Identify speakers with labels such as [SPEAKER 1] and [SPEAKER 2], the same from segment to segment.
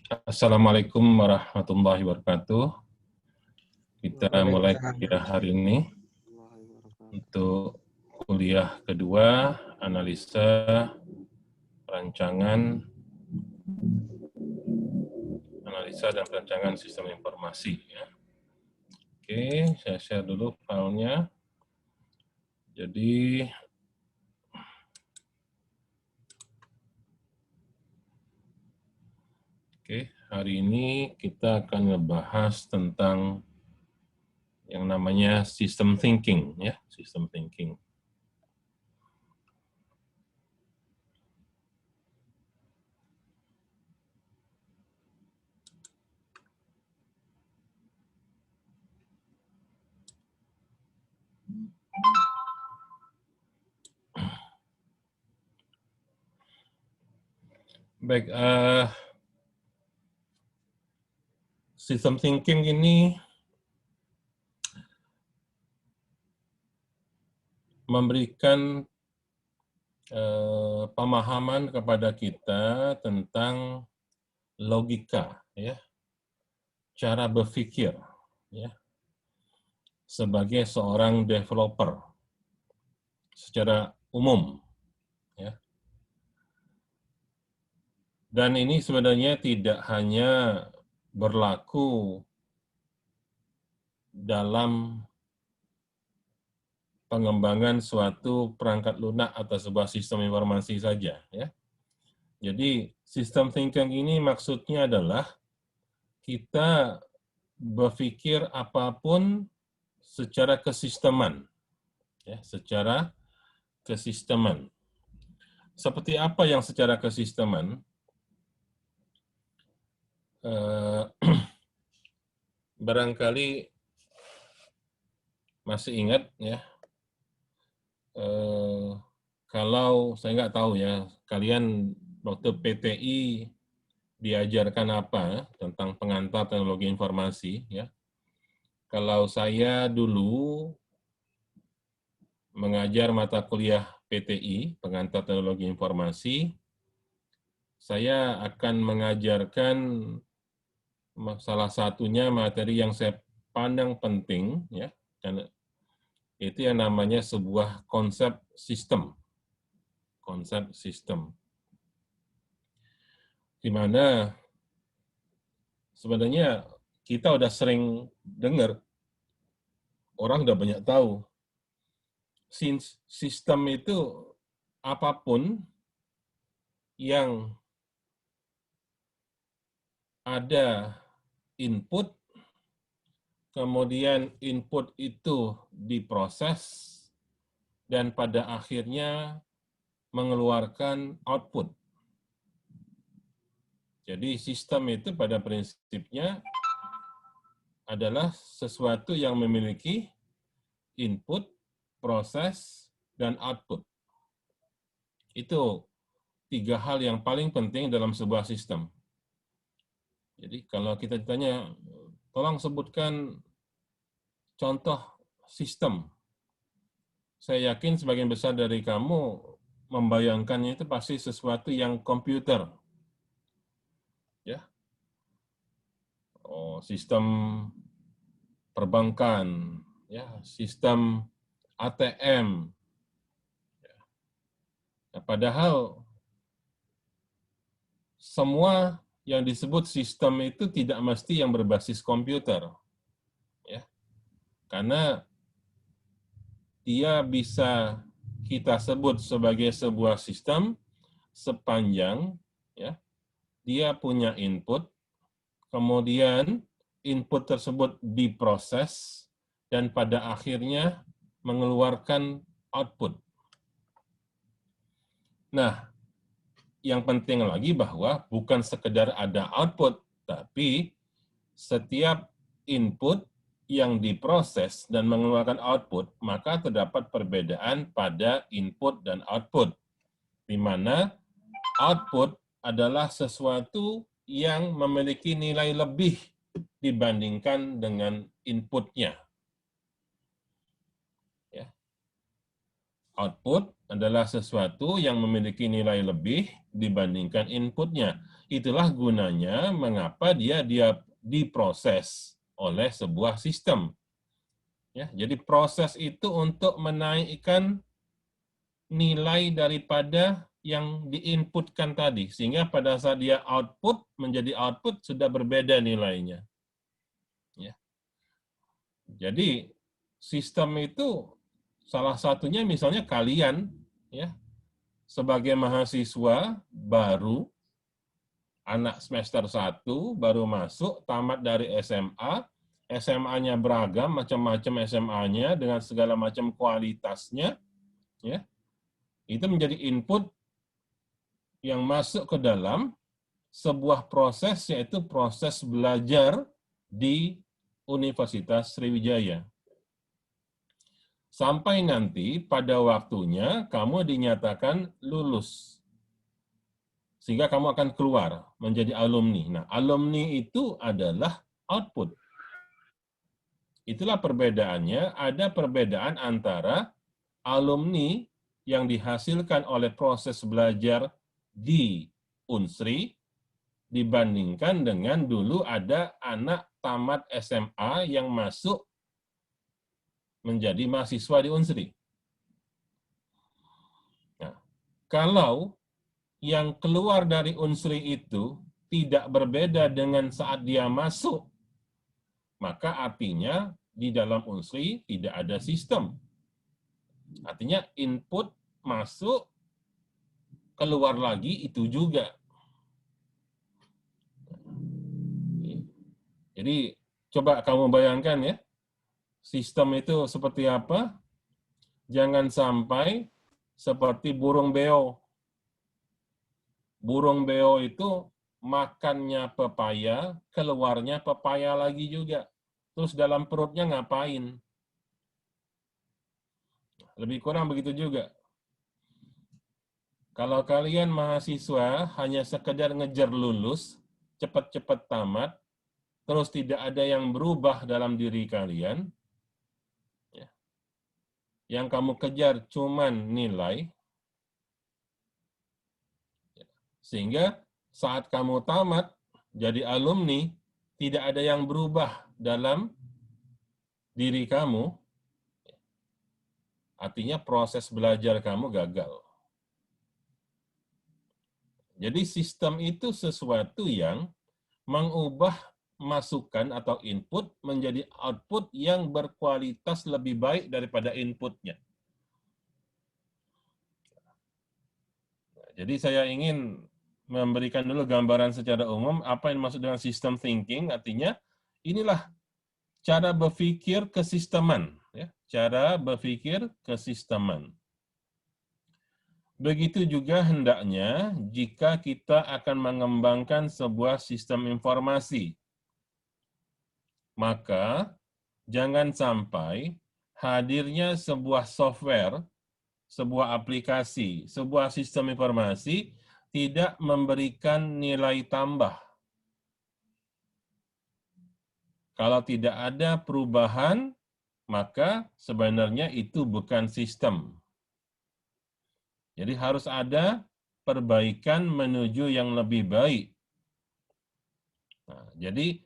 [SPEAKER 1] Assalamualaikum warahmatullahi wabarakatuh. Kita mulai
[SPEAKER 2] Waalaikumsalam.
[SPEAKER 1] kuliah hari ini untuk kuliah kedua, analisa dan perancangan sistem informasi. Ya. Oke, saya share dulu filenya. Jadi, hari ini kita akan ngebahas tentang yang namanya system thinking, ya, system thinking. Baik, system thinking ini memberikan pemahaman kepada kita tentang logika, ya, cara berpikir, ya, sebagai seorang developer secara umum, ya. Dan ini sebenarnya tidak hanya berlaku dalam pengembangan suatu perangkat lunak atau sebuah sistem informasi saja, ya. Jadi sistem thinking ini maksudnya adalah kita berpikir apapun secara kesisteman, ya, secara kesisteman. Seperti apa yang secara kesisteman? Barangkali masih ingat, ya, kalau saya nggak tahu ya, kalian waktu PTI diajarkan apa tentang pengantar teknologi informasi, ya. Kalau saya dulu mengajar mata kuliah PTI, pengantar teknologi informasi, saya akan mengajarkan salah satunya materi yang saya pandang penting, ya, dan itu yang namanya sebuah konsep sistem. Konsep sistem. Di mana sebenarnya kita udah sering dengar, orang udah banyak tahu, sistem itu apapun yang ada input, kemudian input itu diproses, dan pada akhirnya mengeluarkan output. Jadi sistem itu pada prinsipnya adalah sesuatu yang memiliki input, proses, dan output. Itu 3 hal yang paling penting dalam sebuah sistem. Jadi kalau kita ditanya, tolong sebutkan contoh sistem. Saya yakin sebagian besar dari kamu membayangkannya itu pasti sesuatu yang komputer. Ya. Oh, sistem perbankan, ya, sistem ATM. Nah, padahal semua yang disebut sistem itu tidak mesti yang berbasis komputer, ya, karena dia bisa kita sebut sebagai sebuah sistem sepanjang, ya, dia punya input, kemudian input tersebut diproses dan pada akhirnya mengeluarkan output. Nah, yang penting lagi bahwa bukan sekedar ada output, tapi setiap input yang diproses dan mengeluarkan output, maka terdapat perbedaan pada input dan output, di mana output adalah sesuatu yang memiliki nilai lebih dibandingkan dengan inputnya. Ya. Output adalah sesuatu yang memiliki nilai lebih dibandingkan inputnya. Itulah gunanya mengapa dia diproses oleh sebuah sistem. Ya, jadi proses itu untuk menaikkan nilai daripada yang diinputkan tadi, sehingga pada saat dia output menjadi output sudah berbeda nilainya. Ya. Jadi sistem itu salah satunya misalnya kalian, ya, sebagai mahasiswa baru, anak semester 1, baru masuk, tamat dari SMA, SMA-nya beragam, macam-macam SMA-nya, dengan segala macam kualitasnya, ya, itu menjadi input yang masuk ke dalam sebuah proses, yaitu proses belajar di Universitas Sriwijaya. Sampai nanti pada waktunya kamu dinyatakan lulus. Sehingga kamu akan keluar menjadi alumni. Nah, alumni itu adalah output. Itulah perbedaannya, ada perbedaan antara alumni yang dihasilkan oleh proses belajar di Unsri dibandingkan dengan dulu ada anak tamat SMA yang masuk menjadi mahasiswa di Unsri. Nah, kalau yang keluar dari Unsri itu tidak berbeda dengan saat dia masuk, maka artinya di dalam Unsri tidak ada sistem. Artinya input masuk, keluar lagi itu juga. Jadi coba kamu bayangkan ya, sistem itu seperti apa? Jangan sampai seperti burung beo. Burung beo itu makannya pepaya, keluarnya pepaya lagi juga. Terus dalam perutnya ngapain? Lebih kurang begitu juga. Kalau kalian mahasiswa hanya sekedar ngejar lulus, cepat-cepat tamat, terus tidak ada yang berubah dalam diri kalian, ya, yang kamu kejar cuman nilai, sehingga saat kamu tamat, jadi alumni, tidak ada yang berubah dalam diri kamu, artinya proses belajar kamu gagal. Jadi sistem itu sesuatu yang mengubah masukan atau input menjadi output yang berkualitas lebih baik daripada inputnya. Jadi saya ingin memberikan dulu gambaran secara umum apa yang dimaksud dengan system thinking, artinya inilah cara berpikir kesisteman, ya, cara berpikir kesisteman. Begitu juga hendaknya jika kita akan mengembangkan sebuah sistem informasi. Maka jangan sampai hadirnya sebuah software, sebuah aplikasi, sebuah sistem informasi tidak memberikan nilai tambah. Kalau tidak ada perubahan, maka sebenarnya itu bukan sistem. Jadi harus ada perbaikan menuju yang lebih baik. Nah, jadi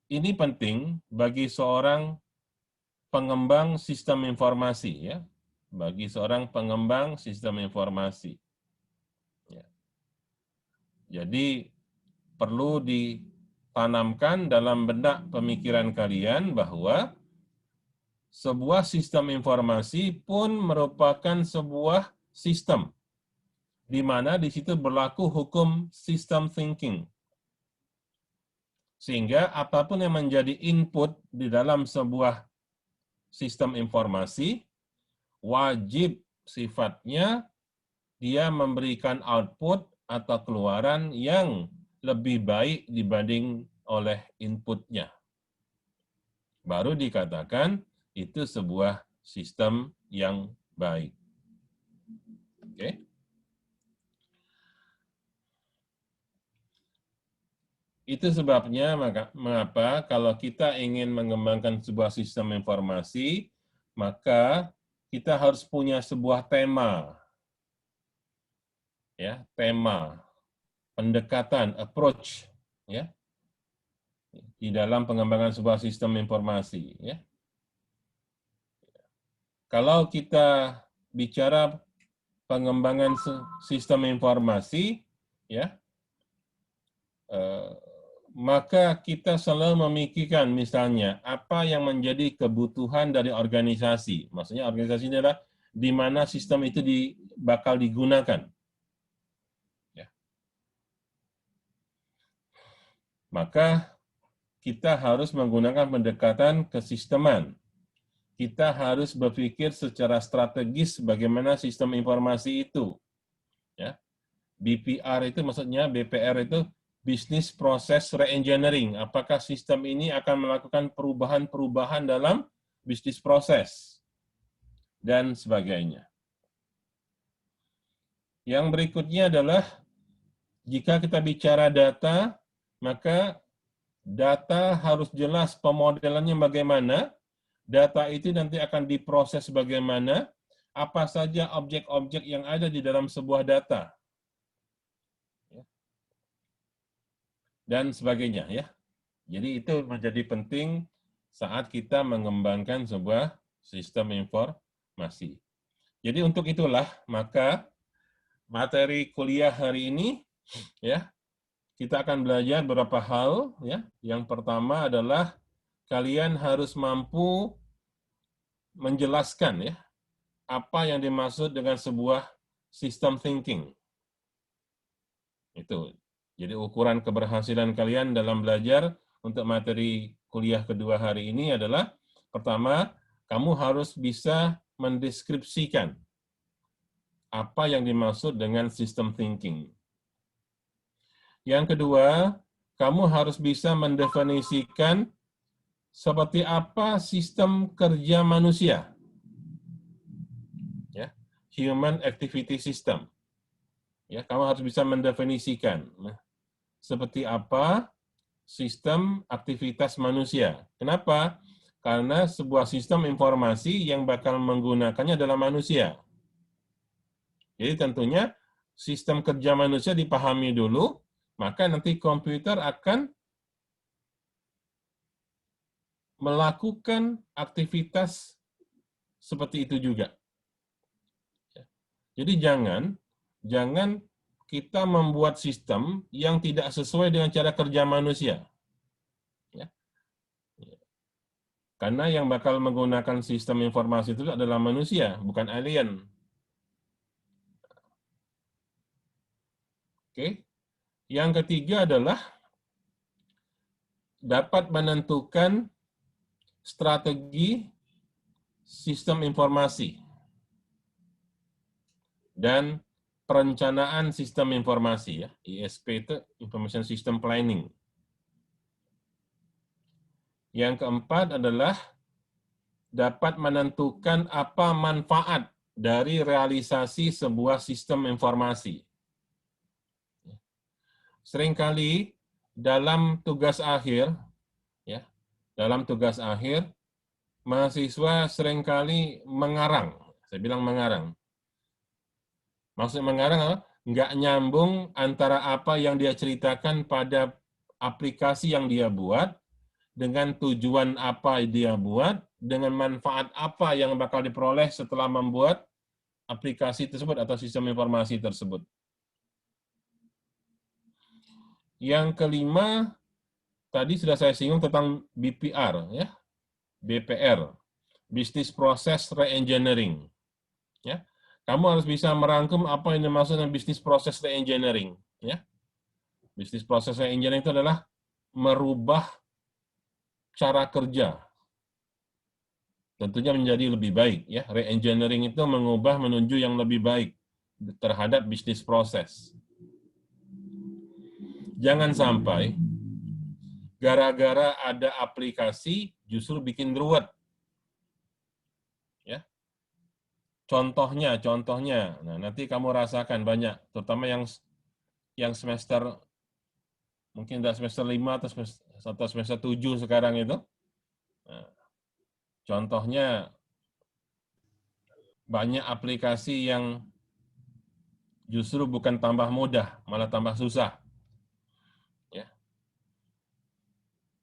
[SPEAKER 1] ini penting bagi seorang pengembang sistem informasi, ya, bagi seorang pengembang sistem informasi. Ya. Jadi perlu ditanamkan dalam benak pemikiran kalian bahwa sebuah sistem informasi pun merupakan sebuah sistem, di mana di situ berlaku hukum system thinking. Sehingga apapun yang menjadi input di dalam sebuah sistem informasi, wajib sifatnya dia memberikan output atau keluaran yang lebih baik dibanding oleh inputnya. Baru dikatakan itu sebuah sistem yang baik. Oke. Itu sebabnya mengapa kalau kita ingin mengembangkan sebuah sistem informasi, maka kita harus punya sebuah tema, ya, tema, pendekatan, approach, ya, di dalam pengembangan sebuah sistem informasi, ya. Kalau kita bicara pengembangan sistem informasi, ya, maka kita selalu memikirkan misalnya apa yang menjadi kebutuhan dari organisasi. Maksudnya organisasi ini adalah di mana sistem itu bakal digunakan. Ya. Maka kita harus menggunakan pendekatan kesisteman. Kita harus berpikir secara strategis bagaimana sistem informasi itu. Ya. BPR itu maksudnya, BPR itu Business Process Reengineering. Apakah sistem ini akan melakukan perubahan-perubahan dalam bisnis proses dan sebagainya. Yang berikutnya adalah jika kita bicara data, maka data harus jelas pemodelannya bagaimana, data itu nanti akan diproses bagaimana, apa saja objek-objek yang ada di dalam sebuah data, dan sebagainya, ya. Jadi itu menjadi penting saat kita mengembangkan sebuah sistem informasi. Jadi untuk itulah maka materi kuliah hari ini, ya, kita akan belajar beberapa hal, ya. Yang pertama adalah kalian harus mampu menjelaskan, ya, apa yang dimaksud dengan sebuah system thinking. Itu. Jadi ukuran keberhasilan kalian dalam belajar untuk materi kuliah kedua hari ini adalah, pertama, kamu harus bisa mendeskripsikan apa yang dimaksud dengan system thinking. Yang kedua, kamu harus bisa mendefinisikan seperti apa sistem kerja manusia. Ya, human activity system. Ya, kamu harus bisa mendefinisikan seperti apa sistem aktivitas manusia. Kenapa? Karena sebuah sistem informasi yang bakal menggunakannya adalah manusia. Jadi tentunya sistem kerja manusia dipahami dulu, maka nanti komputer akan melakukan aktivitas seperti itu juga. Jadi jangan kita membuat sistem yang tidak sesuai dengan cara kerja manusia. Ya. Karena yang bakal menggunakan sistem informasi itu adalah manusia, bukan alien. Oke. Yang ketiga adalah dapat menentukan strategi sistem informasi dan perencanaan sistem informasi, ya. ISP itu Information System Planning. Yang keempat adalah dapat menentukan apa manfaat dari realisasi sebuah sistem informasi. Seringkali dalam tugas akhir, ya, dalam tugas akhir, mahasiswa seringkali mengarang. Saya bilang mengarang. Maksud mengarang apa? Nggak nyambung antara apa yang dia ceritakan pada aplikasi yang dia buat, dengan tujuan apa dia buat, dengan manfaat apa yang bakal diperoleh setelah membuat aplikasi tersebut atau sistem informasi tersebut. Yang kelima, tadi sudah saya singgung tentang BPR, ya, BPR, Business Process Reengineering. Ya, kamu harus bisa merangkum apa yang dimaksud dengan Business Process Reengineering. Ya, Business Process Reengineering itu adalah merubah cara kerja, tentunya menjadi lebih baik. Ya, Reengineering itu mengubah menuju yang lebih baik terhadap bisnis proses. Jangan sampai gara-gara ada aplikasi justru bikin ruwet. Ya. Contohnya, nah nanti kamu rasakan banyak, terutama yang semester mungkin udah semester 5 atau semester 7 sekarang itu. Nah, contohnya banyak aplikasi yang justru bukan tambah mudah, malah tambah susah. Ya.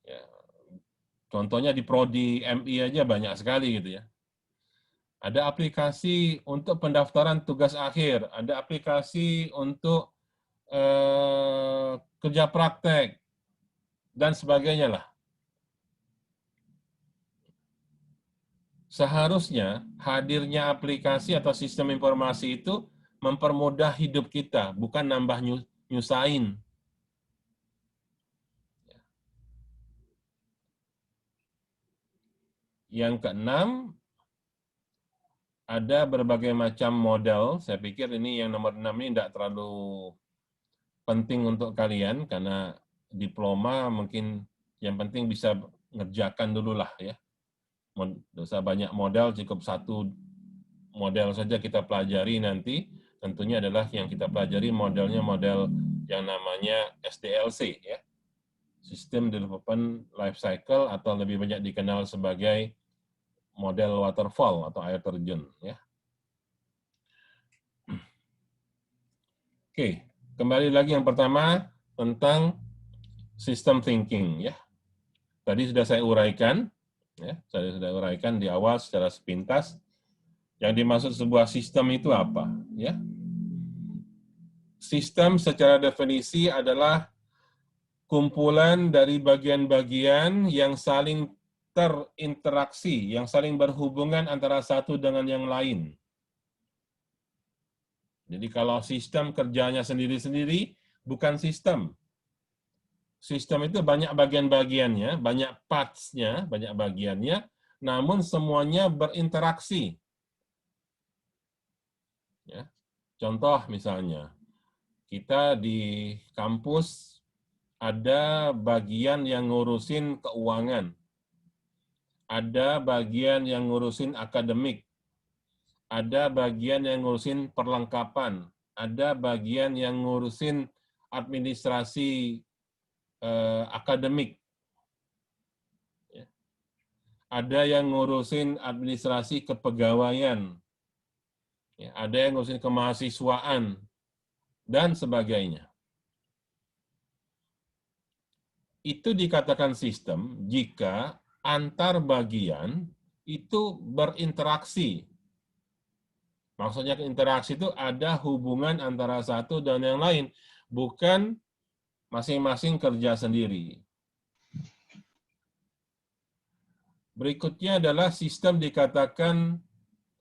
[SPEAKER 1] Ya. Contohnya di Prodi MI aja banyak sekali gitu ya. Ada aplikasi untuk pendaftaran tugas akhir, ada aplikasi untuk kerja praktek, dan sebagainya lah. Seharusnya hadirnya aplikasi atau sistem informasi itu mempermudah hidup kita, bukan nambah nyusahin. Yang keenam, ada berbagai macam model. Saya pikir ini yang nomor 6 ini tidak terlalu penting untuk kalian, karena diploma mungkin yang penting bisa ngerjakan dulu lah ya. Tidak usah banyak model, cukup satu model saja kita pelajari nanti. Tentunya adalah yang kita pelajari modelnya model yang namanya SDLC ya. System Development Life Cycle, atau lebih banyak dikenal sebagai model waterfall atau air terjun ya. Oke, kembali lagi yang pertama tentang system thinking ya. Tadi sudah saya uraikan ya, saya sudah uraikan di awal secara sepintas. Yang dimaksud sebuah sistem itu apa ya? Sistem secara definisi adalah kumpulan dari bagian-bagian yang saling terinteraksi, yang saling berhubungan antara satu dengan yang lain. Jadi kalau sistem kerjanya sendiri-sendiri, bukan sistem. Sistem itu banyak bagian-bagiannya, banyak parts-nya, banyak bagiannya, namun semuanya berinteraksi. Ya. Contoh misalnya, kita di kampus ada bagian yang ngurusin keuangan, ada bagian yang ngurusin akademik, ada bagian yang ngurusin perlengkapan, ada bagian yang ngurusin administrasi akademik, ada yang ngurusin administrasi kepegawaian, ada yang ngurusin kemahasiswaan, dan sebagainya. Itu dikatakan sistem jika antar bagian itu berinteraksi. Maksudnya interaksi itu ada hubungan antara satu dan yang lain, bukan masing-masing kerja sendiri. Berikutnya adalah sistem dikatakan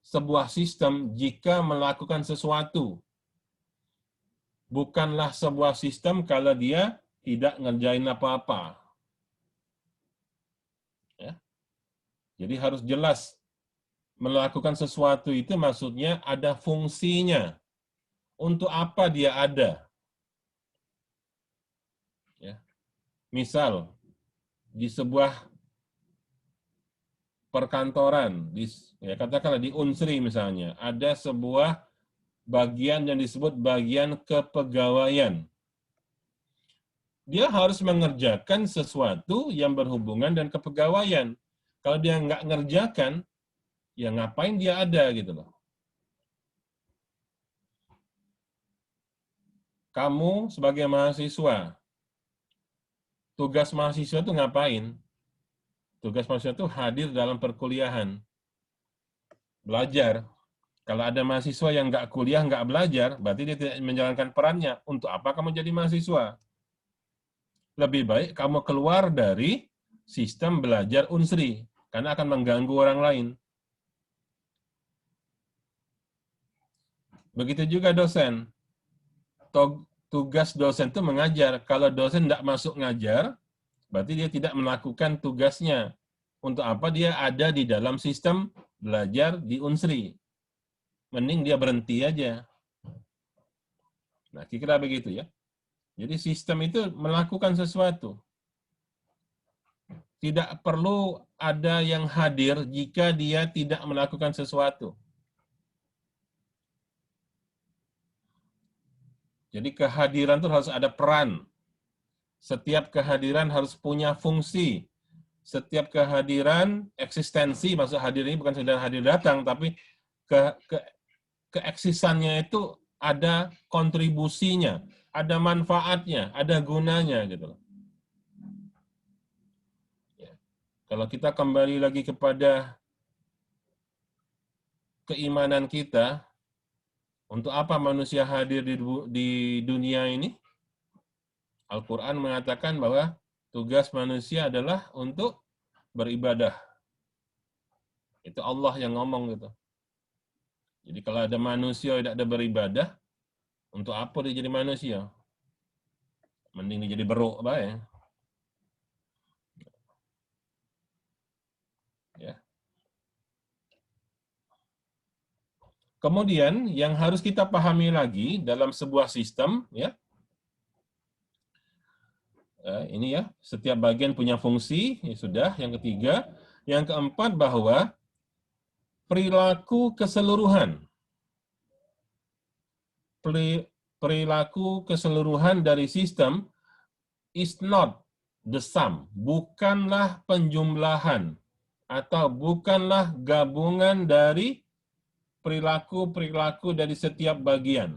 [SPEAKER 1] sebuah sistem jika melakukan sesuatu. Bukanlah sebuah sistem kalau dia tidak ngerjain apa-apa. Ya. Jadi harus jelas, melakukan sesuatu itu maksudnya ada fungsinya. Untuk apa dia ada? Ya. Misal, di sebuah perkantoran, ya katakanlah di Unsri misalnya, ada sebuah bagian yang disebut bagian kepegawaian. Dia harus mengerjakan sesuatu yang berhubungan dengan kepegawaian. Kalau dia nggak ngerjakan, ya ngapain dia ada gitu loh. Kamu sebagai mahasiswa, tugas mahasiswa itu ngapain? Tugas mahasiswa itu hadir dalam perkuliahan. Belajar. Kalau ada mahasiswa yang nggak kuliah, nggak belajar, berarti dia tidak menjalankan perannya. Untuk apa kamu jadi mahasiswa? Lebih baik kamu keluar dari sistem belajar Unsri, karena akan mengganggu orang lain. Begitu juga dosen. Tugas dosen itu mengajar. Kalau dosen tidak masuk ngajar, berarti dia tidak melakukan tugasnya. Untuk apa dia ada di dalam sistem belajar di Unsri? Mending dia berhenti aja. Nah, kira-kira begitu ya. Jadi sistem itu melakukan sesuatu. Tidak perlu ada yang hadir jika dia tidak melakukan sesuatu. Jadi kehadiran itu harus ada peran. Setiap kehadiran harus punya fungsi. Setiap kehadiran eksistensi, maksud hadir ini bukan sekedar hadir datang, tapi ke, ke keeksisannya itu ada kontribusinya, ada manfaatnya, ada gunanya gitu loh. Ya. Kalau kita kembali lagi kepada keimanan kita, untuk apa manusia hadir di dunia ini? Al-Quran mengatakan bahwa tugas manusia adalah untuk beribadah. Itu Allah yang ngomong gitu. Jadi kalau ada manusia yang tidak ada beribadah, untuk apa dia jadi manusia? Mending dia jadi beruk baik. Ya. Kemudian yang harus kita pahami lagi dalam sebuah sistem, ya, ini ya, setiap bagian punya fungsi, ya sudah. Yang ketiga, yang keempat bahwa perilaku keseluruhan, perilaku keseluruhan dari sistem is not the sum, bukanlah penjumlahan atau bukanlah gabungan dari perilaku-perilaku dari setiap bagian.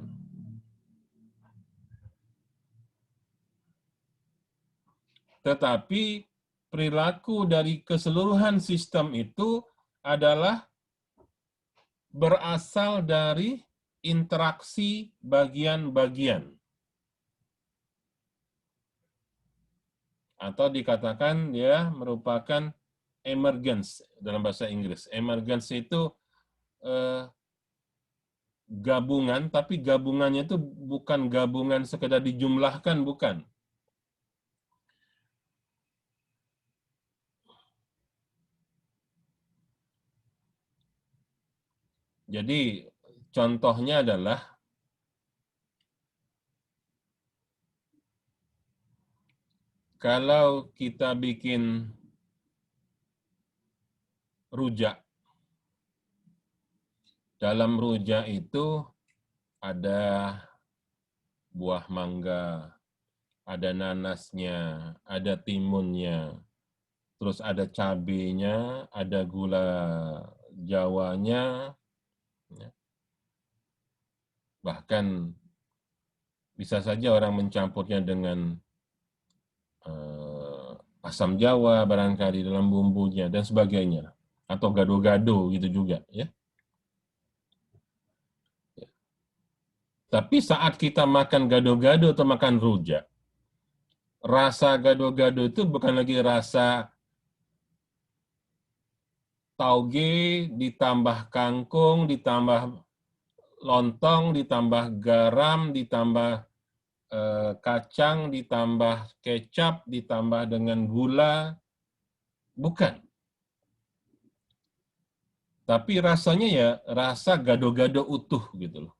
[SPEAKER 1] Tetapi perilaku dari keseluruhan sistem itu adalah berasal dari interaksi bagian-bagian. Atau dikatakan dia merupakan emergence dalam bahasa Inggris. Emergence itu gabungan, tapi gabungannya itu bukan gabungan sekedar dijumlahkan, bukan. Jadi contohnya adalah kalau kita bikin rujak, dalam rujak itu ada buah mangga, ada nanasnya, ada timunnya, terus ada cabenya, ada gula Jawanya, bahkan bisa saja orang mencampurnya dengan asam Jawa barangkali dalam bumbunya dan sebagainya, atau gado-gado gitu juga, ya. Tapi saat kita makan gado-gado atau makan rujak, rasa gado-gado itu bukan lagi rasa tauge ditambah kangkung, ditambah lontong, ditambah garam, ditambah kacang, ditambah kecap, ditambah dengan gula. Bukan. Tapi rasanya ya rasa gado-gado utuh gitu loh.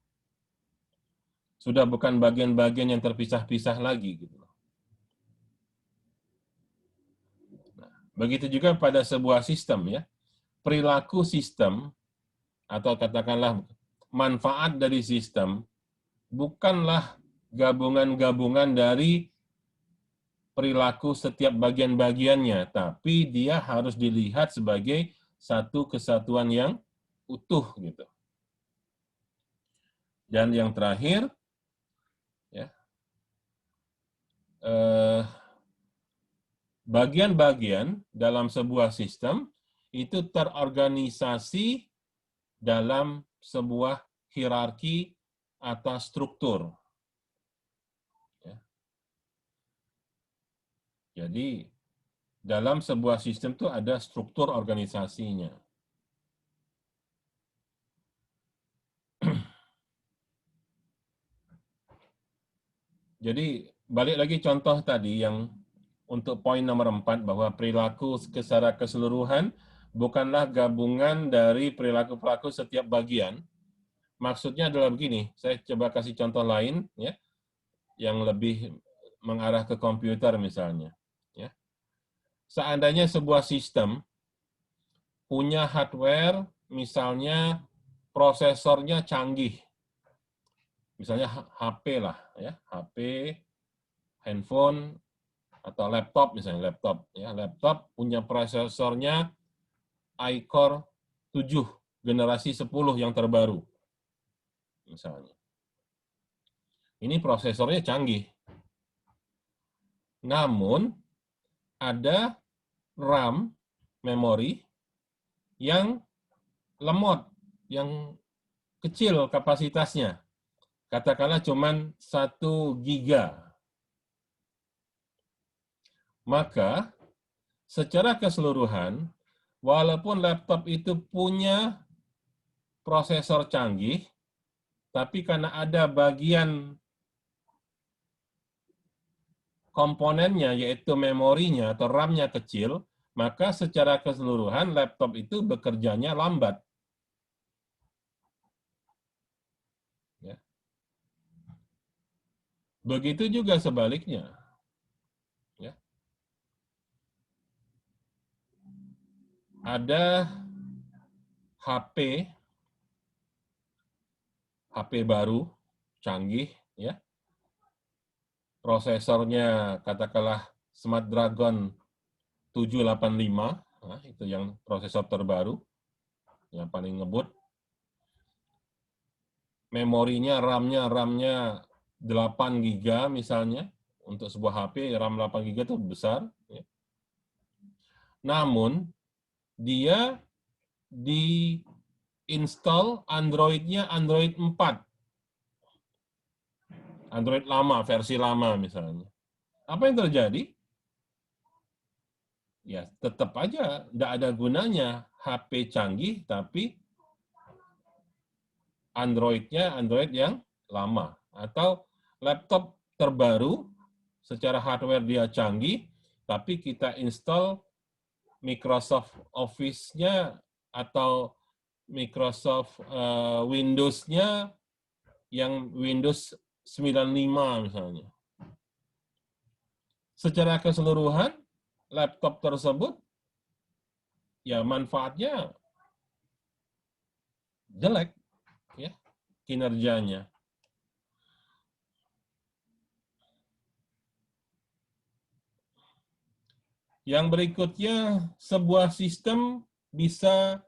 [SPEAKER 1] Sudah bukan bagian-bagian yang terpisah-pisah lagi gitu loh. Nah, begitu juga pada sebuah sistem ya. Perilaku sistem atau katakanlah manfaat dari sistem bukanlah gabungan-gabungan dari perilaku setiap bagian-bagiannya, tapi dia harus dilihat sebagai satu kesatuan yang utuh gitu. Dan yang terakhir, ya, bagian-bagian dalam sebuah sistem itu terorganisasi dalam sebuah hierarki atau struktur. Ya. Jadi dalam sebuah sistem itu ada struktur organisasinya. Jadi balik lagi contoh tadi yang untuk poin nomor 4 bahwa perilaku secara keseluruhan bukanlah gabungan dari perilaku-perilaku setiap bagian. Maksudnya adalah begini, saya coba kasih contoh lain ya, yang lebih mengarah ke komputer misalnya. Ya. Seandainya sebuah sistem punya hardware, misalnya prosesornya canggih, misalnya HP lah, ya, HP, handphone, atau laptop misalnya, laptop punya prosesornya iCore 7 generasi 10 yang terbaru. Misalnya. Ini prosesornya canggih. Namun, ada RAM, memori, yang lemot, yang kecil kapasitasnya. Katakanlah cuman 1 giga. Maka, secara keseluruhan, walaupun laptop itu punya prosesor canggih, tapi karena ada bagian komponennya, yaitu memorinya atau RAM-nya kecil, maka secara keseluruhan laptop itu bekerjanya lambat. Ya. Begitu juga sebaliknya. Ya. Ada HP baru, canggih, ya. Prosesornya katakanlah Snapdragon 785, nah, itu yang prosesor terbaru, yang paling ngebut. Memorinya, RAM-nya 8 GB misalnya, untuk sebuah HP, RAM 8 GB itu besar. Ya. Namun, dia di-install Android-nya Android 4. Android lama, versi lama misalnya. Apa yang terjadi? Ya, tetap aja tidak ada gunanya HP canggih, tapi Android-nya Android yang lama. Atau laptop terbaru, secara hardware dia canggih, tapi kita install Microsoft Office-nya atau Microsoft Windows-nya yang Windows 95 misalnya. Secara keseluruhan, laptop tersebut ya manfaatnya jelek, ya, kinerjanya. Yang berikutnya, sebuah sistem bisa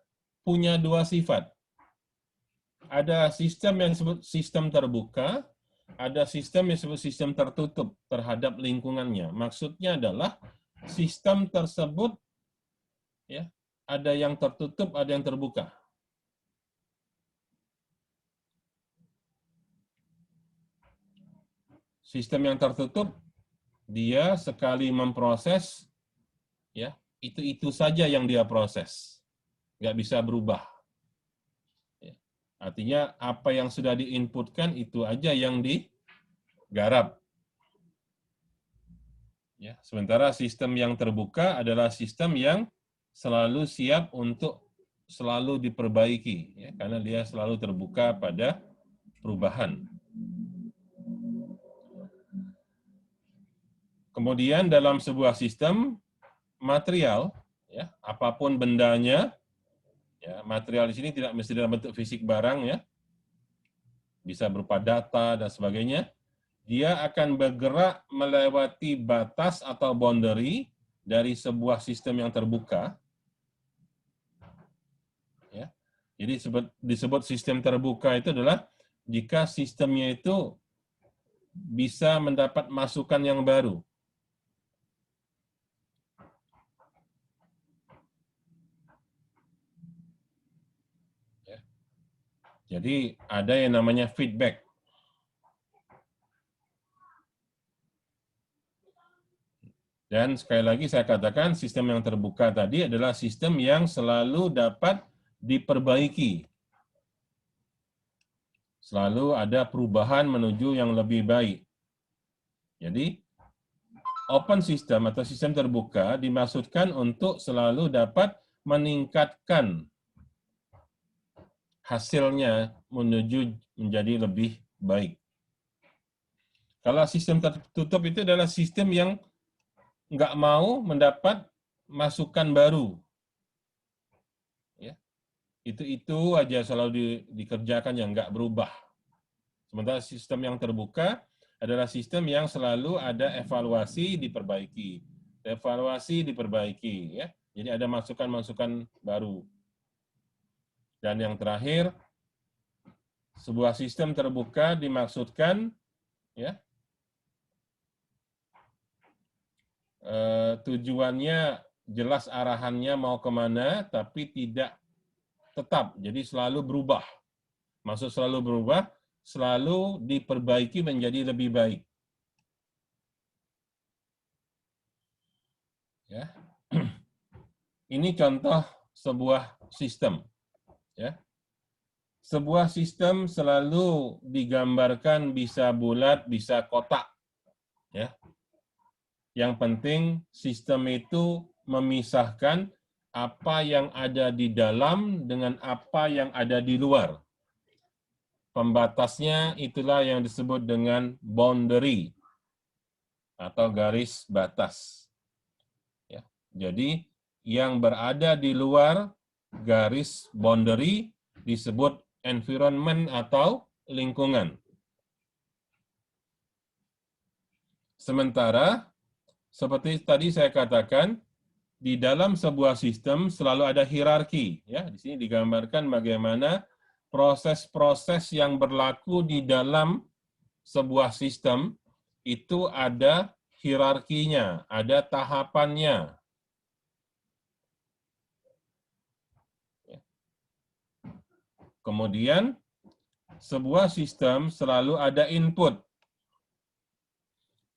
[SPEAKER 1] punya dua sifat. Ada sistem yang disebut sistem terbuka, ada sistem yang disebut sistem tertutup terhadap lingkungannya. Maksudnya adalah sistem tersebut, ya, ada yang tertutup, ada yang terbuka. Sistem yang tertutup, dia sekali memproses, ya, itu saja yang dia proses, nggak bisa berubah. Ya. Artinya apa yang sudah diinputkan itu aja yang digarap. Ya. Sementara sistem yang terbuka adalah sistem yang selalu siap untuk selalu diperbaiki, ya, karena dia selalu terbuka pada perubahan. Kemudian dalam sebuah sistem material, ya, apapun bendanya, ya, material di sini tidak mesti dalam bentuk fisik barang, ya, bisa berupa data dan sebagainya. Dia akan bergerak melewati batas atau boundary dari sebuah sistem yang terbuka. Ya. Jadi disebut sistem terbuka itu adalah jika sistemnya itu bisa mendapat masukan yang baru. Ya. Jadi ada yang namanya feedback. Dan sekali lagi saya katakan sistem yang terbuka tadi adalah sistem yang selalu dapat diperbaiki. Selalu ada perubahan menuju yang lebih baik. Jadi, open system atau sistem terbuka dimaksudkan untuk selalu dapat meningkatkan hasilnya menuju menjadi lebih baik. Kalau sistem tertutup itu adalah sistem yang nggak mau mendapat masukan baru. Ya. Itu aja selalu dikerjakan yang nggak berubah. Sementara sistem yang terbuka adalah sistem yang selalu ada evaluasi diperbaiki. Evaluasi diperbaiki, ya. Jadi ada masukan-masukan baru. Dan yang terakhir, sebuah sistem terbuka dimaksudkan ya tujuannya jelas arahannya mau kemana, tapi tidak tetap. Jadi selalu berubah. Maksud selalu berubah, selalu diperbaiki menjadi lebih baik. Ya. Ini contoh sebuah sistem. Ya. Sebuah sistem selalu digambarkan bisa bulat, bisa kotak. Ya. Yang penting sistem itu memisahkan apa yang ada di dalam dengan apa yang ada di luar. Pembatasnya itulah yang disebut dengan boundary atau garis batas. Ya. Jadi yang berada di luar garis boundary disebut environment atau lingkungan. Sementara, seperti tadi saya katakan, di dalam sebuah sistem selalu ada hierarki. Ya, di sini digambarkan bagaimana proses-proses yang berlaku di dalam sebuah sistem itu ada hierarkinya, ada tahapannya. Kemudian, sebuah sistem selalu ada input.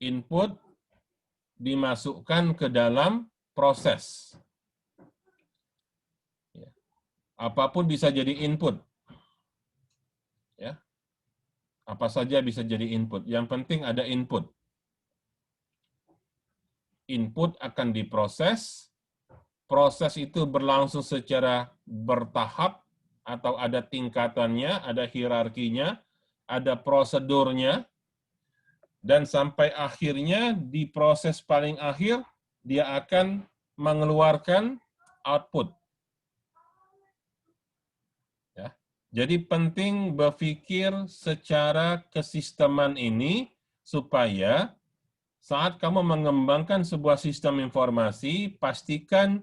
[SPEAKER 1] Input dimasukkan ke dalam proses. Apapun bisa jadi input. Ya. Apa saja bisa jadi input. Yang penting ada input. Input akan diproses. Proses itu berlangsung secara bertahap atau ada tingkatannya, ada hierarkinya, ada prosedurnya, dan sampai akhirnya di proses paling akhir dia akan mengeluarkan output. Ya. Jadi penting berpikir secara kesisteman ini supaya saat kamu mengembangkan sebuah sistem informasi, pastikan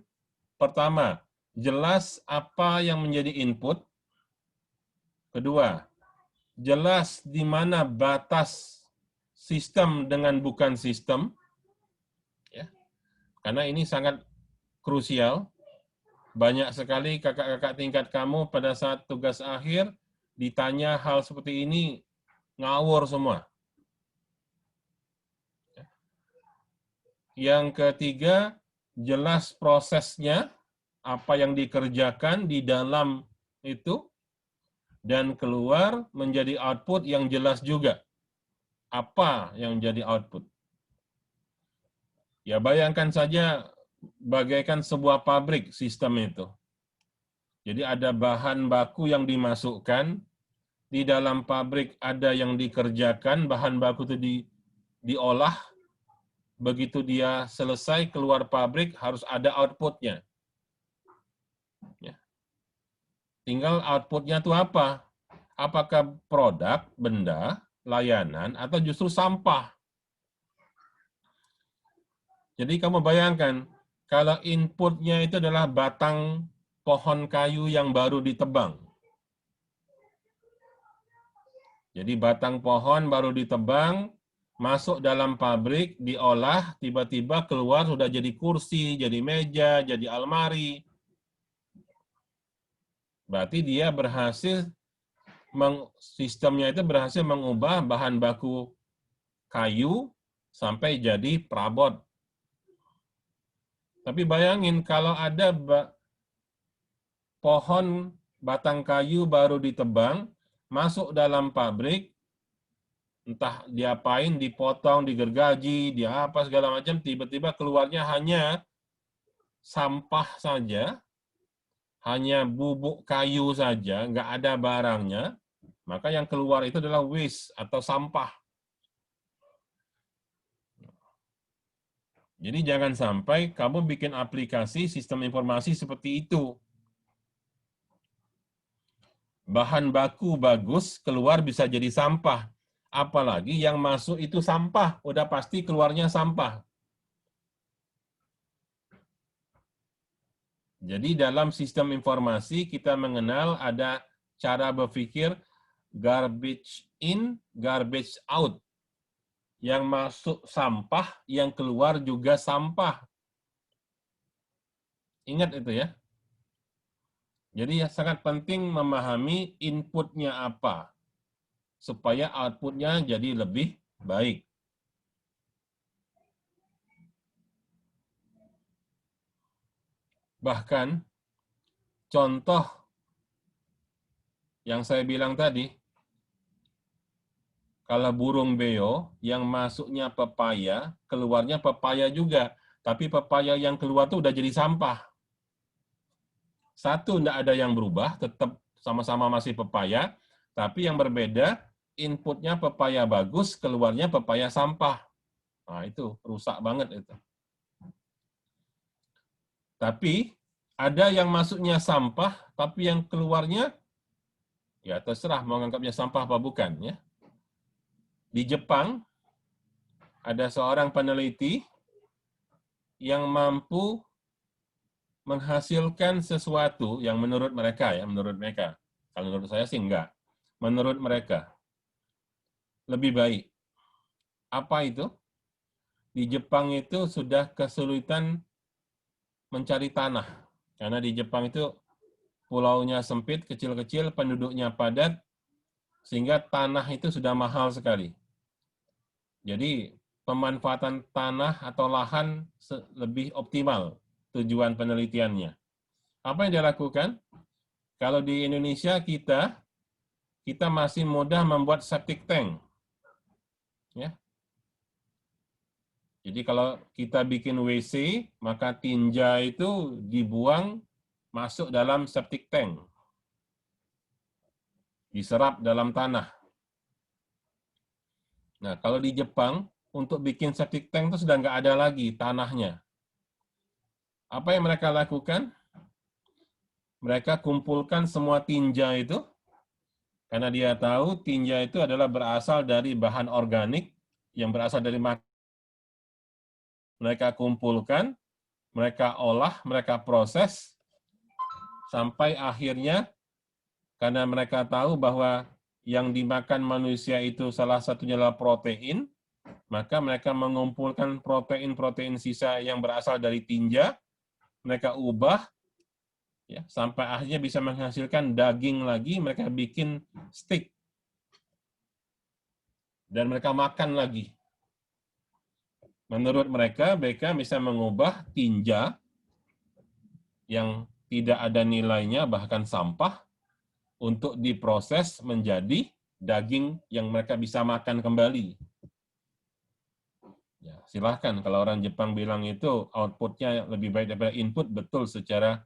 [SPEAKER 1] pertama, jelas apa yang menjadi input. Kedua, jelas di mana batas sistem dengan bukan sistem. Ya. Karena ini sangat krusial. Banyak sekali kakak-kakak tingkat kamu pada saat tugas akhir ditanya hal seperti ini, ngawur semua. Yang ketiga, jelas prosesnya, apa yang dikerjakan di dalam itu, dan keluar menjadi output yang jelas juga. Apa yang jadi output? Ya bayangkan saja bagaikan sebuah pabrik sistem itu. Jadi ada bahan baku yang dimasukkan, di dalam pabrik ada yang dikerjakan, bahan baku itu diolah, begitu dia selesai keluar pabrik harus ada outputnya. Ya. Tinggal outputnya itu apa? Apakah produk, benda, layanan, atau justru sampah? Jadi kamu bayangkan, kalau inputnya itu adalah batang pohon kayu yang baru ditebang. Jadi batang pohon baru ditebang, masuk dalam pabrik, diolah, tiba-tiba keluar sudah jadi kursi, jadi meja, jadi almari. Berarti dia berhasil, sistemnya itu berhasil mengubah bahan baku kayu sampai jadi perabot. Tapi bayangin kalau ada pohon batang kayu baru ditebang, masuk dalam pabrik, entah diapain, dipotong, digergaji, dia apa segala macam, tiba-tiba keluarnya hanya sampah saja, hanya bubuk kayu saja, nggak ada barangnya, maka yang keluar itu adalah waste atau sampah. Jadi jangan sampai kamu bikin aplikasi sistem informasi seperti itu. Bahan baku bagus, keluar bisa jadi sampah. Apalagi yang masuk itu sampah, udah pasti keluarnya sampah. Jadi dalam sistem informasi kita mengenal ada cara berpikir garbage in, garbage out. Yang masuk sampah, yang keluar juga sampah. Ingat itu ya. Jadi ya sangat penting memahami inputnya apa, supaya outputnya jadi lebih baik. Bahkan, contoh yang saya bilang tadi, kalau burung beo, yang masuknya pepaya, keluarnya pepaya juga. Tapi pepaya yang keluar tuh udah jadi sampah. Satu, tidak ada yang berubah, tetap sama-sama masih pepaya, tapi yang berbeda, inputnya pepaya bagus, keluarnya pepaya sampah. Nah, itu rusak banget itu. Tapi ada yang masuknya sampah, tapi yang keluarnya ya terserah mau nganggapnya sampah apa bukan ya. Di Jepang ada seorang peneliti yang mampu menghasilkan sesuatu yang menurut mereka ya, menurut mereka. Kalau menurut saya sih enggak. Menurut mereka lebih baik. Apa itu? Di Jepang itu sudah kesulitan mencari tanah. Karena di Jepang itu pulaunya sempit, kecil-kecil, penduduknya padat, sehingga tanah itu sudah mahal sekali. Jadi pemanfaatan tanah atau lahan lebih optimal tujuan penelitiannya. Apa yang dia lakukan? Kalau di Indonesia kita masih mudah membuat septic tank. Ya. Jadi kalau kita bikin WC, maka tinja itu dibuang masuk dalam septic tank. Diserap dalam tanah. Nah, kalau di Jepang, untuk bikin septic tank itu sudah nggak ada lagi tanahnya. Apa yang mereka lakukan? Mereka kumpulkan semua tinja itu, karena dia tahu tinja itu adalah berasal dari bahan organik, yang berasal dari makanan. Mereka kumpulkan, mereka olah, mereka proses, sampai akhirnya, karena mereka tahu bahwa yang dimakan manusia itu salah satunya adalah protein, maka mereka mengumpulkan protein-protein sisa yang berasal dari tinja, mereka ubah, ya, sampai akhirnya bisa menghasilkan daging lagi, mereka bikin steak. Dan mereka makan lagi. Menurut mereka bisa mengubah tinja yang tidak ada nilainya, bahkan sampah, untuk diproses menjadi daging yang mereka bisa makan kembali. Ya, silahkan, kalau orang Jepang bilang itu outputnya lebih baik daripada input, betul secara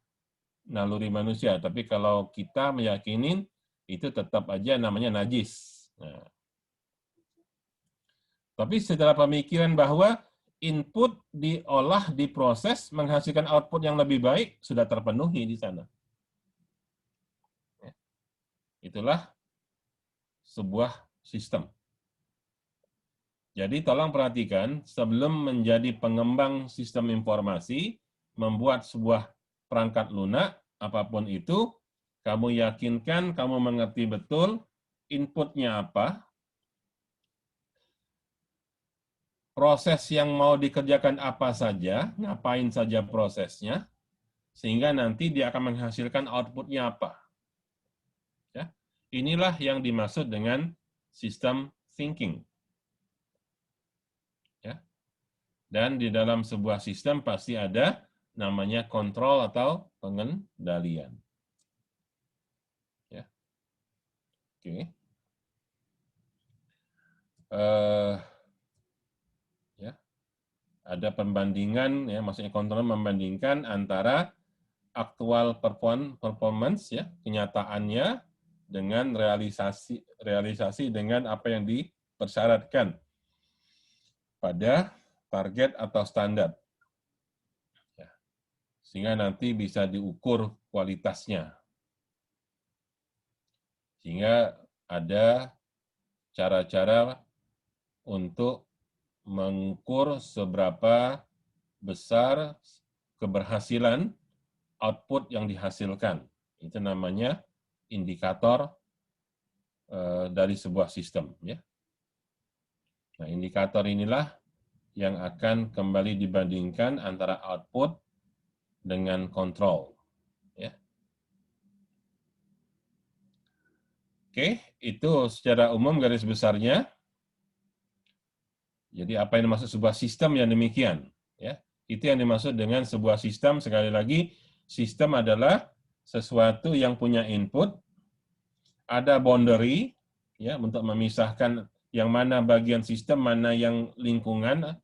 [SPEAKER 1] naluri manusia. Tapi kalau kita meyakini itu tetap aja namanya najis. Nah, tapi setelah pemikiran bahwa input diolah, diproses, menghasilkan output yang lebih baik, sudah terpenuhi di sana. Itulah sebuah sistem. Jadi tolong perhatikan, sebelum menjadi pengembang sistem informasi, membuat sebuah perangkat lunak, apapun itu, kamu yakinkan, kamu mengerti betul inputnya apa, proses yang mau dikerjakan apa saja, ngapain saja prosesnya, sehingga nanti dia akan menghasilkan outputnya apa. Ya. Inilah yang dimaksud dengan sistem thinking. Ya. Dan di dalam sebuah sistem pasti ada namanya kontrol atau pengendalian. Ya. Oke. Ya. Ada pembandingan, ya, maksudnya kontrol membandingkan antara aktual performance, ya, kenyataannya, dengan realisasi dengan apa yang dipersyaratkan pada target atau standar. Ya. Sehingga nanti bisa diukur kualitasnya. Sehingga ada cara-cara untuk mengukur seberapa besar keberhasilan output yang dihasilkan. Itu namanya indikator dari sebuah sistem. Ya. Nah, indikator inilah yang akan kembali dibandingkan antara output dengan kontrol. Ya. Oke, itu secara umum garis besarnya. Jadi apa yang dimaksud sebuah sistem yang demikian? Ya, itu yang dimaksud dengan sebuah sistem. Sekali lagi, sistem adalah sesuatu yang punya input, ada boundary, ya, untuk memisahkan yang mana bagian sistem, mana yang lingkungan.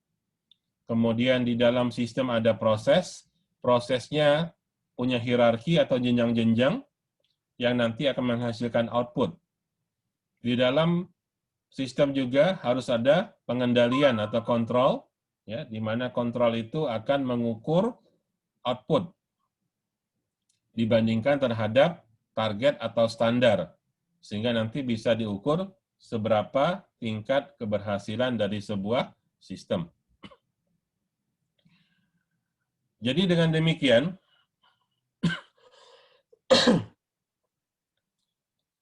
[SPEAKER 1] Kemudian di dalam sistem ada proses, prosesnya punya hierarki atau jenjang-jenjang yang nanti akan menghasilkan output. Di dalam sistem juga harus ada pengendalian atau kontrol, ya, di mana kontrol itu akan mengukur output dibandingkan terhadap target atau standar, sehingga nanti bisa diukur seberapa tingkat keberhasilan dari sebuah sistem. Jadi dengan demikian,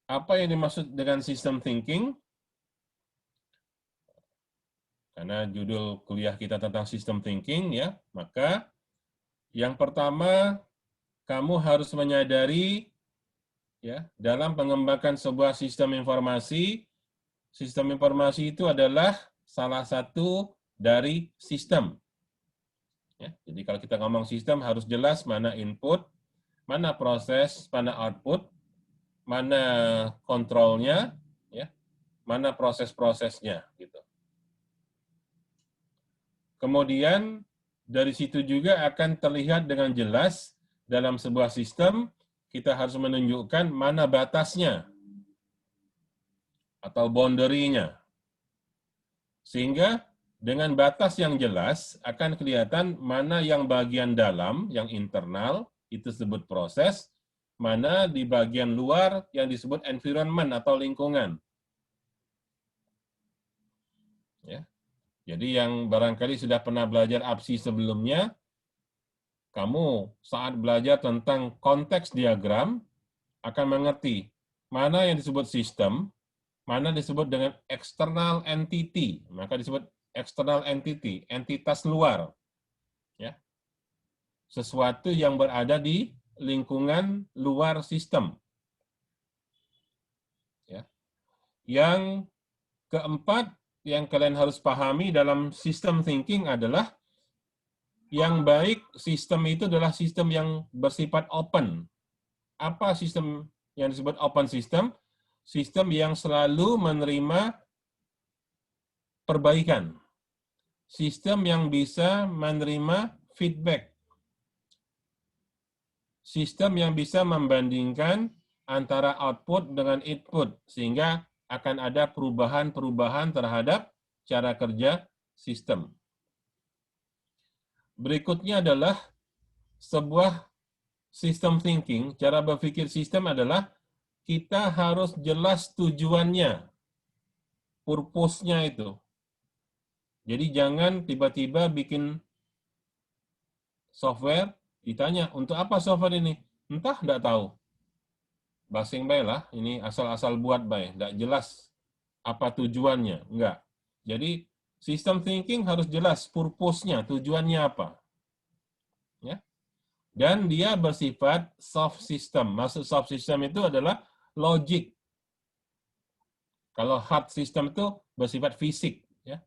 [SPEAKER 1] apa yang dimaksud dengan system thinking? Karena judul kuliah kita tentang system thinking, ya, maka yang pertama kamu harus menyadari, ya, dalam pengembangan sebuah sistem informasi itu adalah salah satu dari sistem. Ya, jadi kalau kita ngomong sistem harus jelas mana input, mana proses, mana output, mana kontrolnya, ya, mana proses-prosesnya, gitu. Kemudian dari situ juga akan terlihat dengan jelas dalam sebuah sistem kita harus menunjukkan mana batasnya atau boundary-nya. Sehingga dengan batas yang jelas akan kelihatan mana yang bagian dalam, yang internal, itu disebut proses, mana di bagian luar yang disebut environment atau lingkungan. Ya. Jadi yang barangkali sudah pernah belajar APSI sebelumnya, kamu saat belajar tentang konteks diagram akan mengerti mana yang disebut sistem, mana disebut dengan external entity, maka disebut external entity, entitas luar. Ya. Sesuatu yang berada di lingkungan luar sistem. Ya. Yang keempat, yang kalian harus pahami dalam system thinking adalah yang baik sistem itu adalah sistem yang bersifat open. Apa sistem yang disebut open system? Sistem yang selalu menerima perbaikan. Sistem yang bisa menerima feedback. Sistem yang bisa membandingkan antara output dengan input, sehingga akan ada perubahan-perubahan terhadap cara kerja sistem. Berikutnya adalah sebuah system thinking, cara berpikir sistem adalah kita harus jelas tujuannya, purpose-nya itu. Jadi jangan tiba-tiba bikin software, ditanya, untuk apa software ini? Entah, enggak tahu. Basing bae lah, ini asal-asal buat bae, enggak jelas apa tujuannya, enggak. Jadi system thinking harus jelas purpose-nya, tujuannya apa. Ya. Dan dia bersifat soft system. Maksud soft system itu adalah logic. Kalau hard system itu bersifat fisik, ya.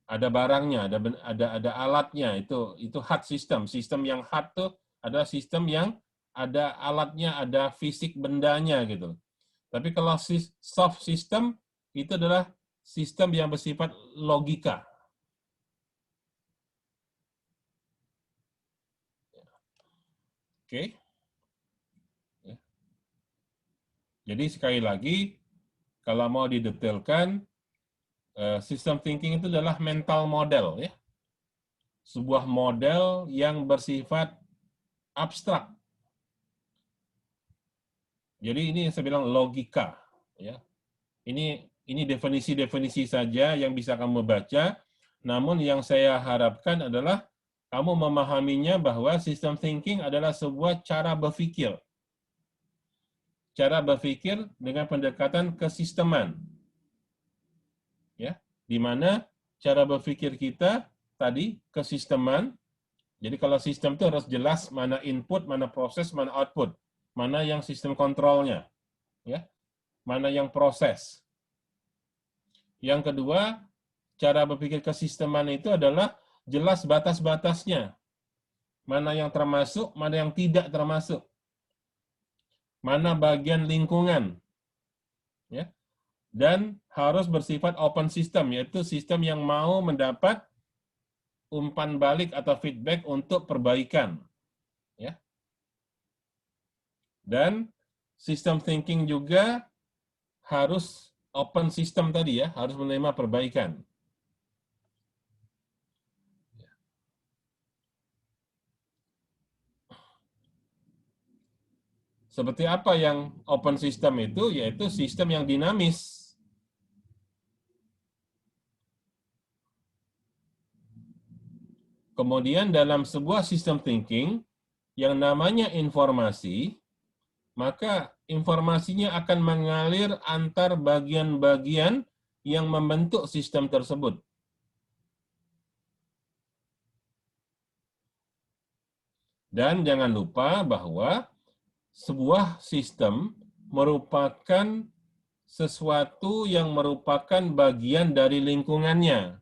[SPEAKER 1] Ada barangnya, ada alatnya, itu hard system. Sistem yang hard itu adalah sistem yang ada alatnya, ada fisik bendanya gitu. Tapi kalau soft system itu adalah sistem yang bersifat logika. Oke. Jadi sekali lagi, kalau mau didetailkan, system thinking itu adalah mental model, ya. Sebuah model yang bersifat abstrak. Jadi ini saya bilang logika, ya. Ini definisi-definisi saja yang bisa kamu baca, namun yang saya harapkan adalah kamu memahaminya bahwa system thinking adalah sebuah cara berpikir. Cara berpikir dengan pendekatan kesisteman. Ya, di mana cara berpikir kita tadi kesisteman. Jadi kalau sistem itu harus jelas mana input, mana proses, mana output. Mana yang sistem kontrolnya. Ya, mana yang proses. Yang kedua, cara berpikir kesisteman itu adalah jelas batas-batasnya. Mana yang termasuk, mana yang tidak termasuk. Mana bagian lingkungan. Ya. Dan harus bersifat open system, yaitu sistem yang mau mendapat umpan balik atau feedback untuk perbaikan. Ya. Dan system thinking juga harus open system tadi ya, harus menerima perbaikan. Seperti apa yang open system itu? Yaitu sistem yang dinamis. Kemudian dalam sebuah sistem thinking, yang namanya informasi, maka informasinya akan mengalir antar bagian-bagian yang membentuk sistem tersebut. Dan jangan lupa bahwa sebuah sistem merupakan sesuatu yang merupakan bagian dari lingkungannya.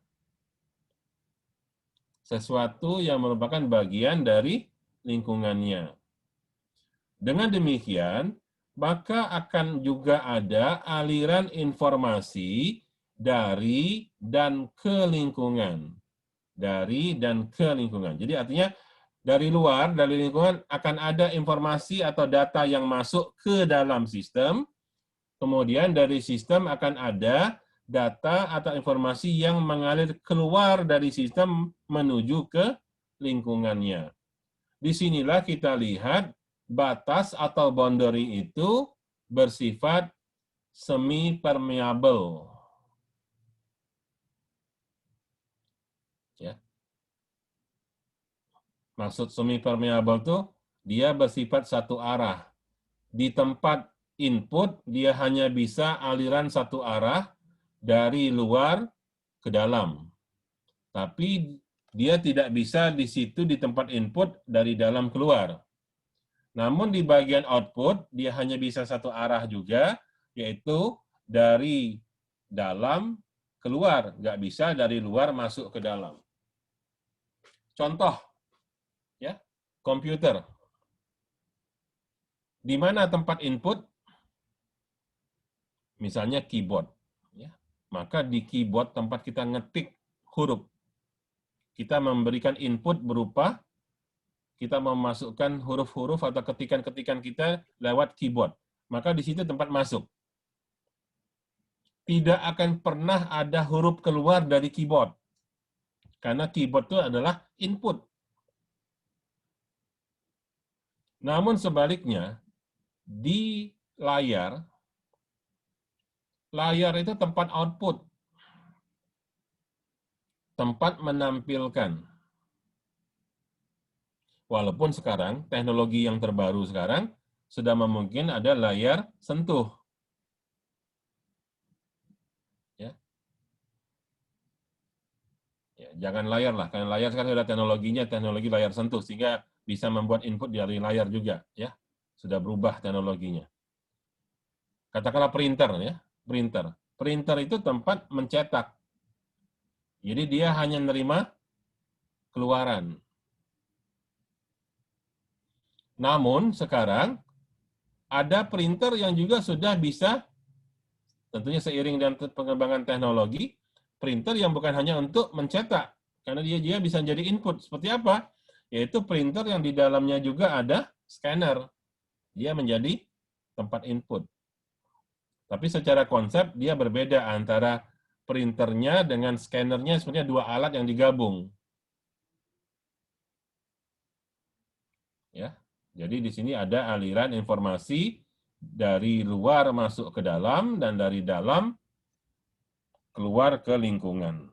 [SPEAKER 1] Sesuatu yang merupakan bagian dari lingkungannya. Dengan demikian, maka akan juga ada aliran informasi dari dan ke lingkungan. Dari dan ke lingkungan. Jadi artinya dari luar, dari lingkungan akan ada informasi atau data yang masuk ke dalam sistem, kemudian dari sistem akan ada data atau informasi yang mengalir keluar dari sistem menuju ke lingkungannya. Disinilah kita lihat batas atau boundary itu bersifat semi-permeable. Ya. Maksud semi-permeable itu dia bersifat satu arah. Di tempat input, dia hanya bisa aliran satu arah dari luar ke dalam. Tapi dia tidak bisa di situ di tempat input dari dalam keluar. Namun di bagian output, dia hanya bisa satu arah juga, yaitu dari dalam keluar. Nggak bisa dari luar masuk ke dalam. Contoh, ya, komputer. Di mana tempat input? Misalnya keyboard. Ya. Maka di keyboard tempat kita ngetik huruf. Kita memberikan input berupa kita memasukkan huruf-huruf atau ketikan-ketikan kita lewat keyboard. Maka di situ tempat masuk. Tidak akan pernah ada huruf keluar dari keyboard. Karena keyboard itu adalah input. Namun sebaliknya, di layar itu tempat output. Tempat menampilkan. Walaupun sekarang, teknologi yang terbaru sekarang, sudah memungkinkan ada layar sentuh. Ya. Ya, jangan layar lah, karena layar sekarang sudah teknologinya, teknologi layar sentuh, sehingga bisa membuat input dari layar juga. Ya, sudah berubah teknologinya. Katakanlah printer, ya, printer. Printer itu tempat mencetak. Jadi dia hanya menerima keluaran. Namun sekarang ada printer yang juga sudah bisa, tentunya seiring dengan pengembangan teknologi, printer yang bukan hanya untuk mencetak, karena dia bisa jadi input. Seperti apa? Yaitu printer yang di dalamnya juga ada scanner. Dia menjadi tempat input. Tapi secara konsep dia berbeda antara printernya dengan scannernya, sebenarnya dua alat yang digabung. Ya. Jadi di sini ada aliran informasi dari luar masuk ke dalam dan dari dalam keluar ke lingkungan.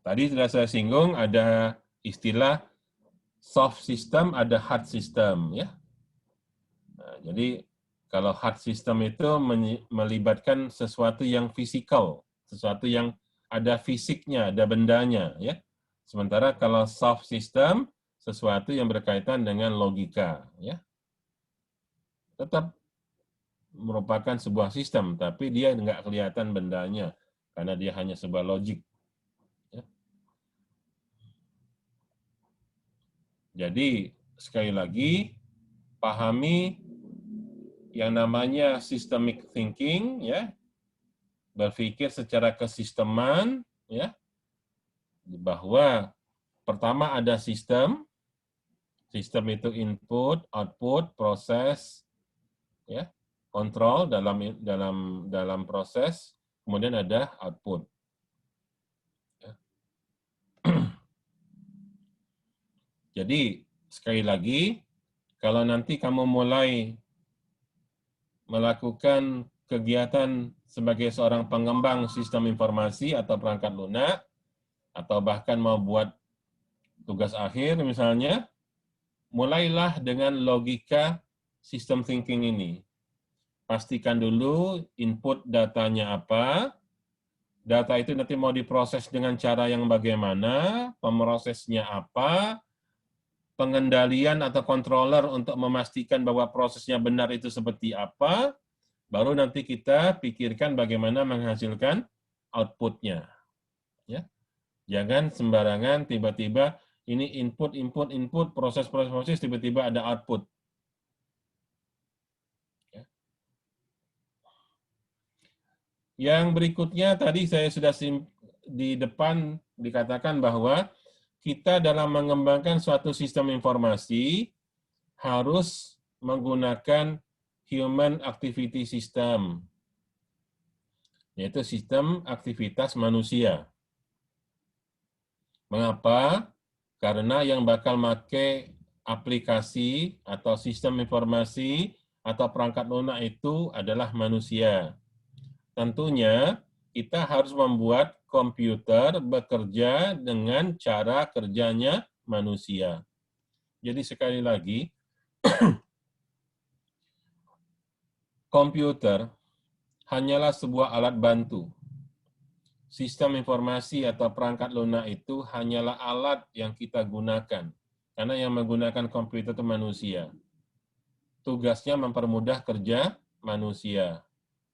[SPEAKER 1] tadi sudah saya singgung ada istilah soft system, ada hard system, ya. Nah, jadi kalau hard system itu melibatkan sesuatu yang fisikal, sesuatu yang ada fisiknya, ada bendanya, ya. Sementara kalau soft system, sesuatu yang berkaitan dengan logika, ya. Tetap merupakan sebuah sistem, tapi dia nggak kelihatan bendanya, karena dia hanya sebuah logik. Ya. Jadi, sekali lagi, pahami yang namanya systemic thinking, ya, berpikir secara kesisteman, ya, bahwa pertama ada sistem itu input, output, proses, ya, kontrol dalam proses, kemudian ada output. Ya. Jadi sekali lagi, kalau nanti kamu mulai melakukan kegiatan sebagai seorang pengembang sistem informasi atau perangkat lunak, atau bahkan mau buat tugas akhir misalnya, mulailah dengan logika system thinking ini. Pastikan dulu input datanya apa, data itu nanti mau diproses dengan cara yang bagaimana, pemrosesnya apa, pengendalian atau controller untuk memastikan bahwa prosesnya benar itu seperti apa, baru nanti kita pikirkan bagaimana menghasilkan output-nya. Ya. Jangan sembarangan tiba-tiba ini input, proses, tiba-tiba ada output. Ya. Yang berikutnya tadi saya sudah di depan dikatakan bahwa kita dalam mengembangkan suatu sistem informasi harus menggunakan human activity system, yaitu sistem aktivitas manusia. Mengapa? Karena yang bakal make aplikasi atau sistem informasi atau perangkat lunak itu adalah manusia. Tentunya kita harus membuat komputer bekerja dengan cara kerjanya manusia. Jadi sekali lagi, komputer hanyalah sebuah alat bantu. Sistem informasi atau perangkat lunak itu hanyalah alat yang kita gunakan. Karena yang menggunakan komputer itu manusia. Tugasnya mempermudah kerja manusia.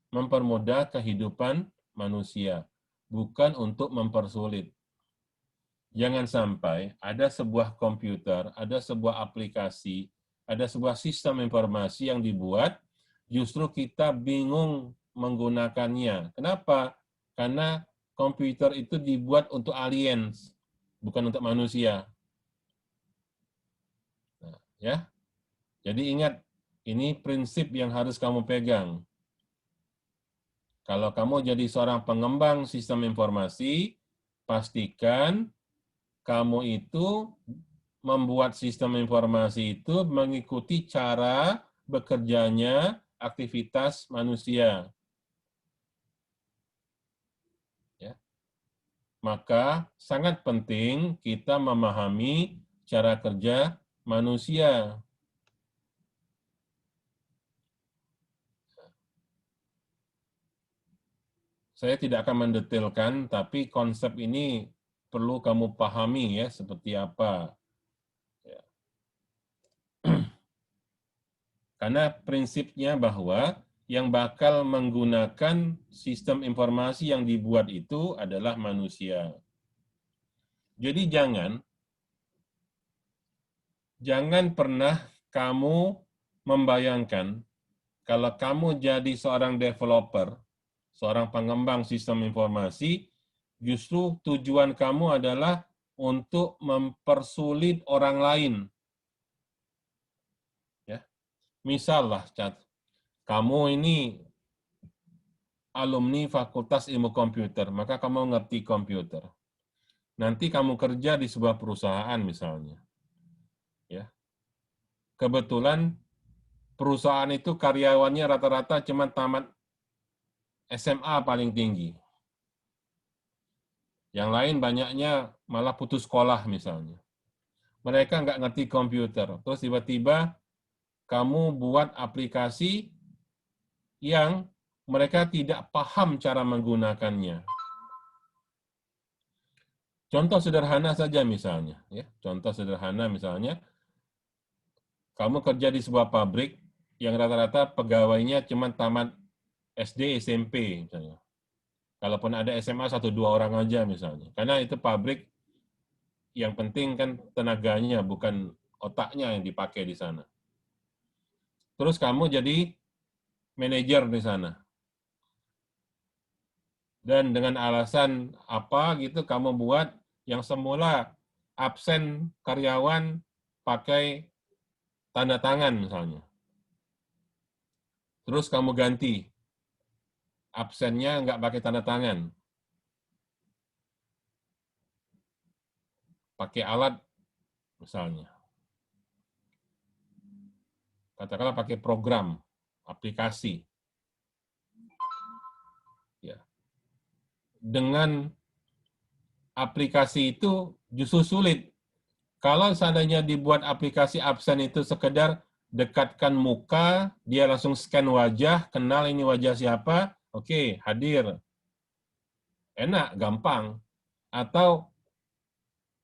[SPEAKER 1] Mempermudah kehidupan manusia. Bukan untuk mempersulit. Jangan sampai ada sebuah komputer, ada sebuah aplikasi, ada sebuah sistem informasi yang dibuat, justru kita bingung menggunakannya. Kenapa? Karena komputer itu dibuat untuk aliens, bukan untuk manusia. Nah, ya, jadi ingat, ini prinsip yang harus kamu pegang. Kalau kamu jadi seorang pengembang sistem informasi, pastikan kamu itu membuat sistem informasi itu mengikuti cara bekerjanya aktivitas manusia. Maka sangat penting kita memahami cara kerja manusia. Saya tidak akan mendetailkan, tapi konsep ini perlu kamu pahami ya, seperti apa. Ya. Karena prinsipnya bahwa yang bakal menggunakan sistem informasi yang dibuat itu adalah manusia. Jadi jangan pernah kamu membayangkan kalau kamu jadi seorang developer, seorang pengembang sistem informasi, justru tujuan kamu adalah untuk mempersulit orang lain. Ya. Misal lah, kamu ini alumni Fakultas Ilmu Komputer, maka kamu ngerti komputer. Nanti kamu kerja di sebuah perusahaan misalnya. Ya. Kebetulan perusahaan itu karyawannya rata-rata cuma tamat SMA paling tinggi. Yang lain banyaknya malah putus sekolah misalnya. Mereka nggak ngerti komputer. Terus tiba-tiba kamu buat aplikasi yang mereka tidak paham cara menggunakannya. Contoh sederhana saja misalnya, ya. Contoh sederhana misalnya, kamu kerja di sebuah pabrik yang rata-rata pegawainya cuma tamat SD, SMP misalnya. Kalaupun ada SMA 1-2 orang aja misalnya. Karena itu pabrik yang penting kan tenaganya, bukan otaknya yang dipakai di sana. Terus kamu jadi manajer di sana. Dan dengan alasan apa gitu kamu buat yang semula absen karyawan pakai tanda tangan misalnya. Terus kamu ganti, absennya nggak pakai tanda tangan, pakai alat misalnya. Katakanlah pakai program, aplikasi. Ya. Dengan aplikasi itu justru sulit. Kalau seandainya dibuat aplikasi absen itu sekedar dekatkan muka, dia langsung scan wajah, kenal ini wajah siapa, oke, hadir. Enak, gampang. Atau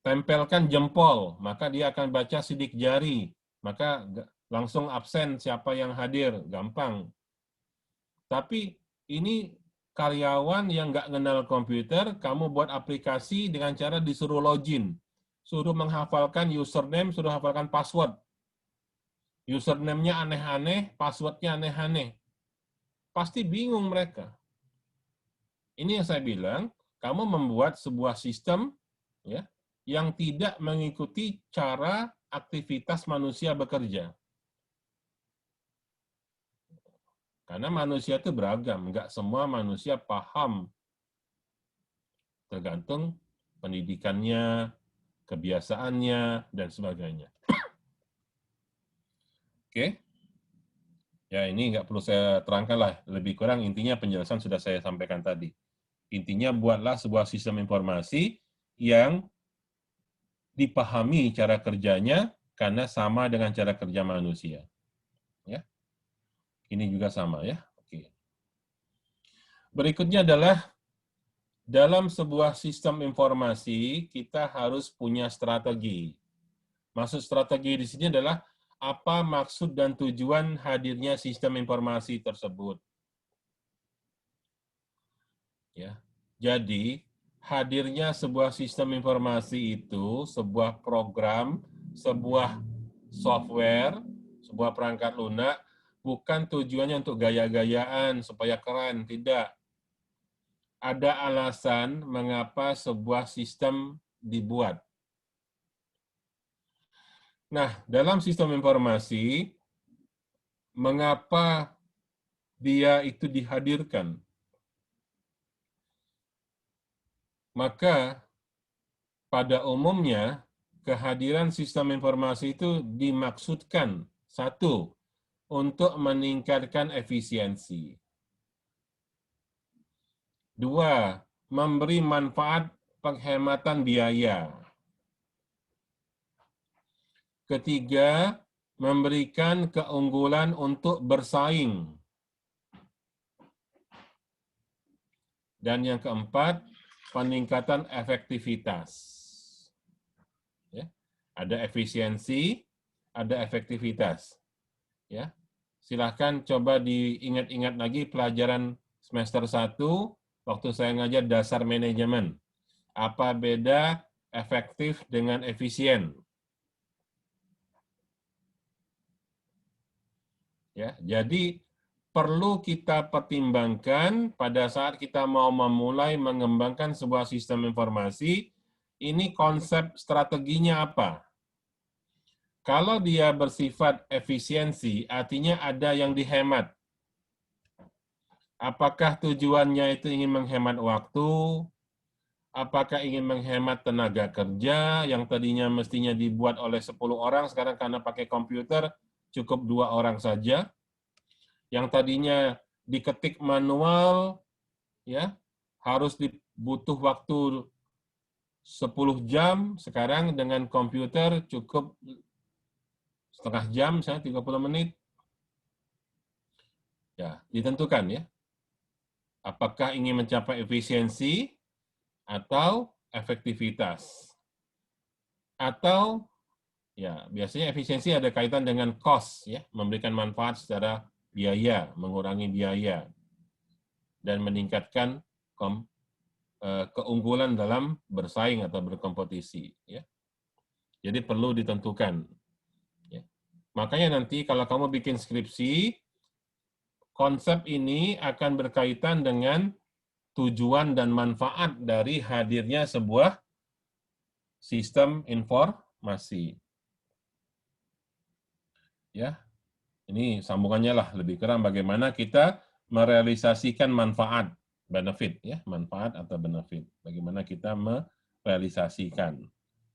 [SPEAKER 1] tempelkan jempol, maka dia akan baca sidik jari, maka langsung absen siapa yang hadir, gampang. Tapi ini karyawan yang nggak kenal komputer, kamu buat aplikasi dengan cara disuruh login, suruh menghafalkan username, suruh hafalkan password. Username-nya aneh-aneh, password-nya aneh-aneh. Pasti bingung mereka. Ini yang saya bilang, kamu membuat sebuah sistem ya, yang tidak mengikuti cara aktivitas manusia bekerja. Karena manusia itu beragam, nggak semua manusia paham. Tergantung pendidikannya, kebiasaannya, dan sebagainya. Oke? Ya ini nggak perlu saya terangkan lah, lebih kurang intinya penjelasan sudah saya sampaikan tadi. Intinya buatlah sebuah sistem informasi yang dipahami cara kerjanya karena sama dengan cara kerja manusia. Ya. Ini juga sama ya. Oke. Berikutnya adalah dalam sebuah sistem informasi kita harus punya strategi. Maksud strategi di sini adalah apa maksud dan tujuan hadirnya sistem informasi tersebut. Ya. Jadi, hadirnya sebuah sistem informasi itu sebuah program, sebuah software, sebuah perangkat lunak, bukan tujuannya untuk gaya-gayaan supaya keren, tidak. Ada alasan mengapa sebuah sistem dibuat. Nah, dalam sistem informasi, mengapa dia itu dihadirkan? Maka pada umumnya kehadiran sistem informasi itu dimaksudkan satu, untuk meningkatkan efisiensi. Dua, memberi manfaat penghematan biaya. Ketiga, memberikan keunggulan untuk bersaing. Dan yang keempat, peningkatan efektivitas. Ya. Ada efisiensi, ada efektivitas. Ya. Silahkan coba diingat-ingat lagi pelajaran semester 1 waktu saya ngajar dasar manajemen. Apa beda efektif dengan efisien? Ya, jadi perlu kita pertimbangkan pada saat kita mau memulai mengembangkan sebuah sistem informasi, ini konsep strateginya apa? Kalau dia bersifat efisiensi, artinya ada yang dihemat. Apakah tujuannya itu ingin menghemat waktu? Apakah ingin menghemat tenaga kerja yang tadinya mestinya dibuat oleh 10 orang, sekarang karena pakai komputer cukup 2 orang saja? Yang tadinya diketik manual, ya harus butuh waktu 10 jam, sekarang dengan komputer cukup setengah jam, misalnya 30 menit. Ya, ditentukan ya. Apakah ingin mencapai efisiensi atau efektivitas. Atau ya, biasanya efisiensi ada kaitan dengan cost ya, memberikan manfaat secara biaya, mengurangi biaya dan meningkatkan keunggulan dalam bersaing atau berkompetisi ya. Jadi perlu ditentukan. Ya. Makanya nanti kalau kamu bikin skripsi, konsep ini akan berkaitan dengan tujuan dan manfaat dari hadirnya sebuah sistem informasi. Ya, ini sambungannya lah lebih kurang bagaimana kita merealisasikan manfaat, benefit ya, manfaat atau benefit. Bagaimana kita merealisasikan.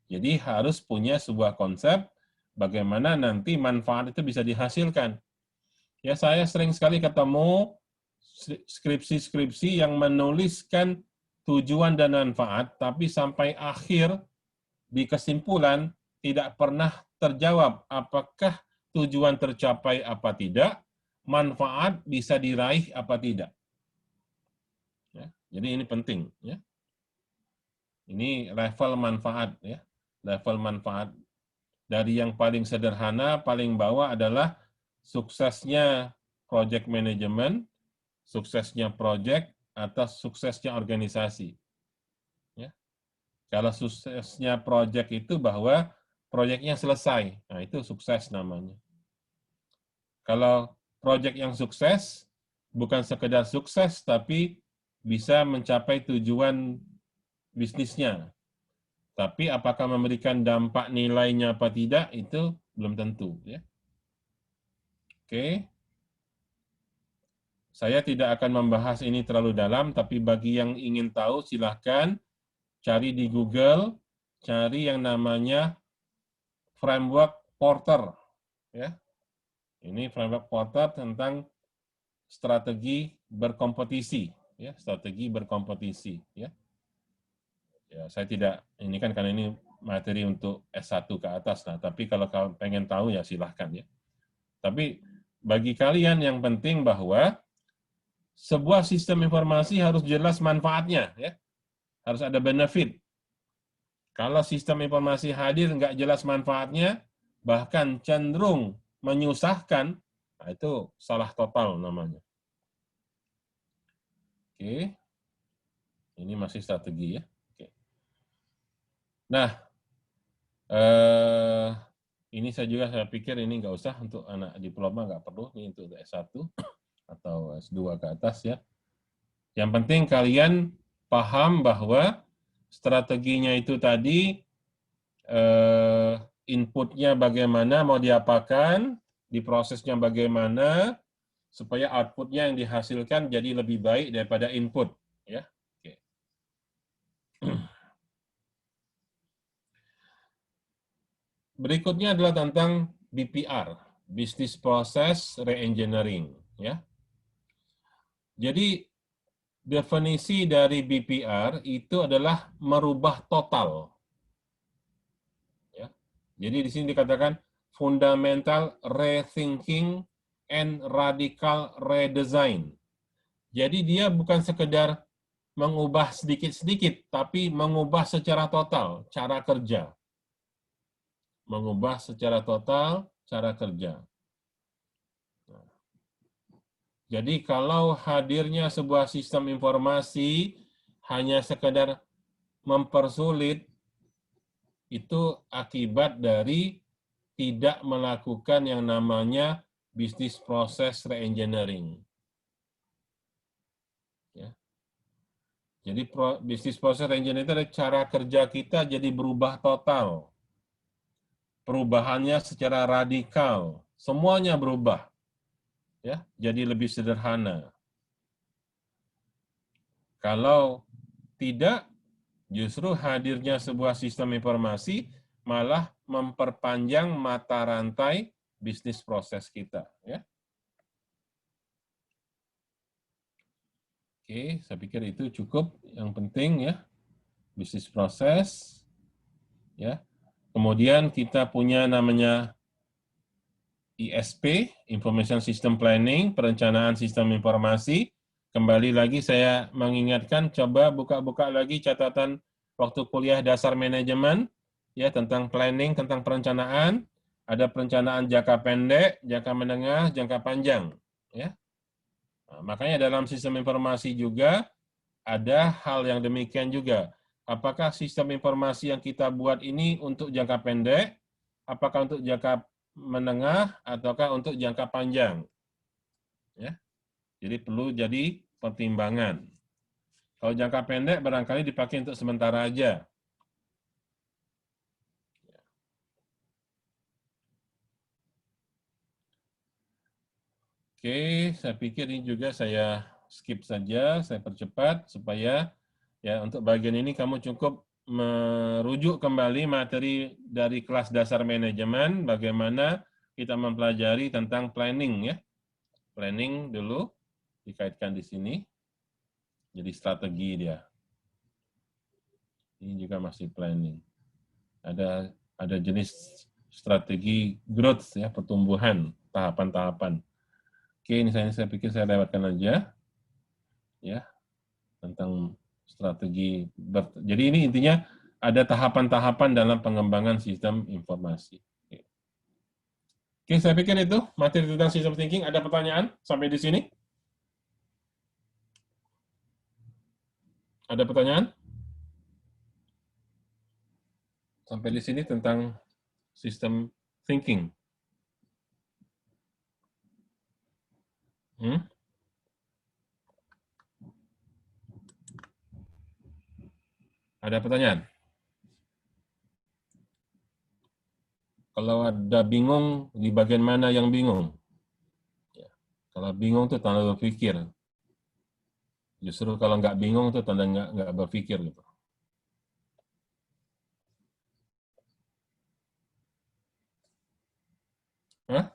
[SPEAKER 1] Jadi harus punya sebuah konsep bagaimana nanti manfaat itu bisa dihasilkan. Ya, saya sering sekali ketemu skripsi-skripsi yang menuliskan tujuan dan manfaat, tapi sampai akhir di kesimpulan tidak pernah terjawab apakah tujuan tercapai apa tidak, manfaat bisa diraih apa tidak. Ya, jadi ini penting. Ya. Ini level manfaat. Ya. Level manfaat. Dari yang paling sederhana, paling bawah adalah suksesnya project management, suksesnya project, atau suksesnya organisasi. Ya. Kalau suksesnya project itu bahwa proyeknya selesai, nah itu sukses namanya. Kalau proyek yang sukses, bukan sekedar sukses, tapi bisa mencapai tujuan bisnisnya. Tapi apakah memberikan dampak nilainya apa tidak, itu belum tentu. Ya. Oke. Saya tidak akan membahas ini terlalu dalam, tapi bagi yang ingin tahu, silahkan cari di Google, cari yang namanya framework Porter. Ya. Ini framework Porter tentang strategi berkompetisi, ya, strategi berkompetisi, ya. Ya, saya tidak, ini kan karena ini materi untuk S1 ke atas, nah, tapi kalau kalian pengen tahu ya silahkan ya. Tapi bagi kalian yang penting bahwa sebuah sistem informasi harus jelas manfaatnya, ya, harus ada benefit. Kalau sistem informasi hadir nggak jelas manfaatnya, bahkan cenderung menyusahkan, nah itu salah total namanya. Oke, ini masih strategi ya. Oke. Nah, ini saya pikir ini nggak usah untuk anak diploma, nggak perlu, ini untuk S1 atau S2 ke atas ya. Yang penting kalian paham bahwa strateginya itu tadi, inputnya bagaimana, mau diapakan, diprosesnya bagaimana, supaya outputnya yang dihasilkan jadi lebih baik daripada input. Ya. Oke. Berikutnya adalah tentang BPR, Business Process Reengineering. Ya. Jadi definisi dari BPR itu adalah merubah total. Ya. Jadi di sini dikatakan fundamental rethinking and radical redesign. Jadi dia bukan sekedar mengubah sedikit-sedikit, tapi mengubah secara total cara kerja. Mengubah secara total cara kerja. Jadi kalau hadirnya sebuah sistem informasi hanya sekedar mempersulit, itu akibat dari tidak melakukan yang namanya business process reengineering. Ya. Jadi business process reengineering itu adalah cara kerja kita jadi berubah total. Perubahannya secara radikal, semuanya berubah. Ya, jadi lebih sederhana. Kalau tidak, justru hadirnya sebuah sistem informasi malah memperpanjang mata rantai bisnis proses kita. Ya. Oke, saya pikir itu cukup yang penting ya. Business process, ya. Kemudian kita punya namanya ISP, Information System Planning, perencanaan sistem informasi. Kembali lagi saya mengingatkan, coba buka-buka lagi catatan waktu kuliah dasar manajemen, ya, tentang planning, tentang perencanaan. Ada perencanaan jangka pendek, jangka menengah, jangka panjang, ya. Nah, makanya dalam sistem informasi juga ada hal yang demikian juga. Apakah sistem informasi yang kita buat ini untuk jangka pendek, apakah untuk jangka menengah, ataukah untuk jangka panjang? Ya, jadi perlu jadi pertimbangan. Kalau jangka pendek barangkali dipakai untuk sementara aja. Oke, saya pikir ini juga saya skip saja, saya percepat supaya ya untuk bagian ini kamu cukup merujuk kembali materi dari kelas dasar manajemen, bagaimana kita mempelajari tentang planning, ya. Planning dulu dikaitkan di sini, jadi strategi dia. Ini juga masih planning. Ada jenis strategi growth, ya, pertumbuhan, tahapan-tahapan. Oke, ini saya pikir saya lewatkan aja, ya, tentang strategi. Jadi ini intinya ada tahapan-tahapan dalam pengembangan sistem informasi. Oke, saya pikir itu materi tentang system thinking. Ada pertanyaan sampai di sini? Ada pertanyaan? Sampai di sini tentang system thinking. Hmm? Ada pertanyaan? Kalau ada bingung, di bagian mana yang bingung? Ya. Kalau bingung itu tanda berpikir. Justru kalau nggak bingung itu tanda nggak berpikir gitu. Hah?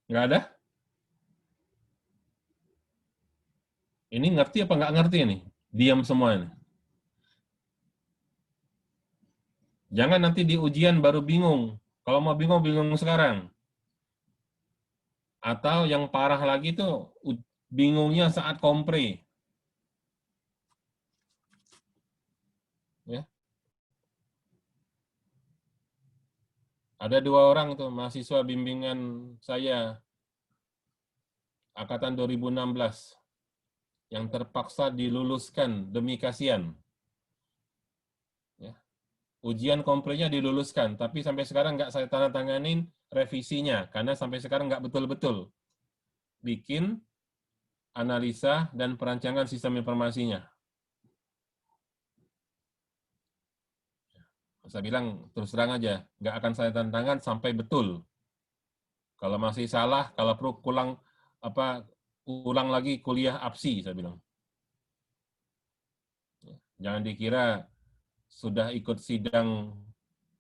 [SPEAKER 1] Nggak ada? Ini ngerti apa nggak ngerti ini? Diam semua ini. Jangan nanti di ujian baru bingung. Kalau mau bingung, bingung sekarang. Atau yang parah lagi tuh bingungnya saat kompre. Ya. Ada 2 orang tuh mahasiswa bimbingan saya angkatan 2016 yang terpaksa diluluskan demi kasihan. Ya. Ujian komprenya diluluskan, tapi sampai sekarang nggak saya tanda tanganin revisinya karena sampai sekarang nggak betul-betul bikin analisa dan perancangan sistem informasinya. Saya bilang terus terang aja, nggak akan saya tanda tangan sampai betul. Kalau masih salah, kalau perlu ulang lagi kuliah APSI, saya bilang. Jangan dikira sudah ikut sidang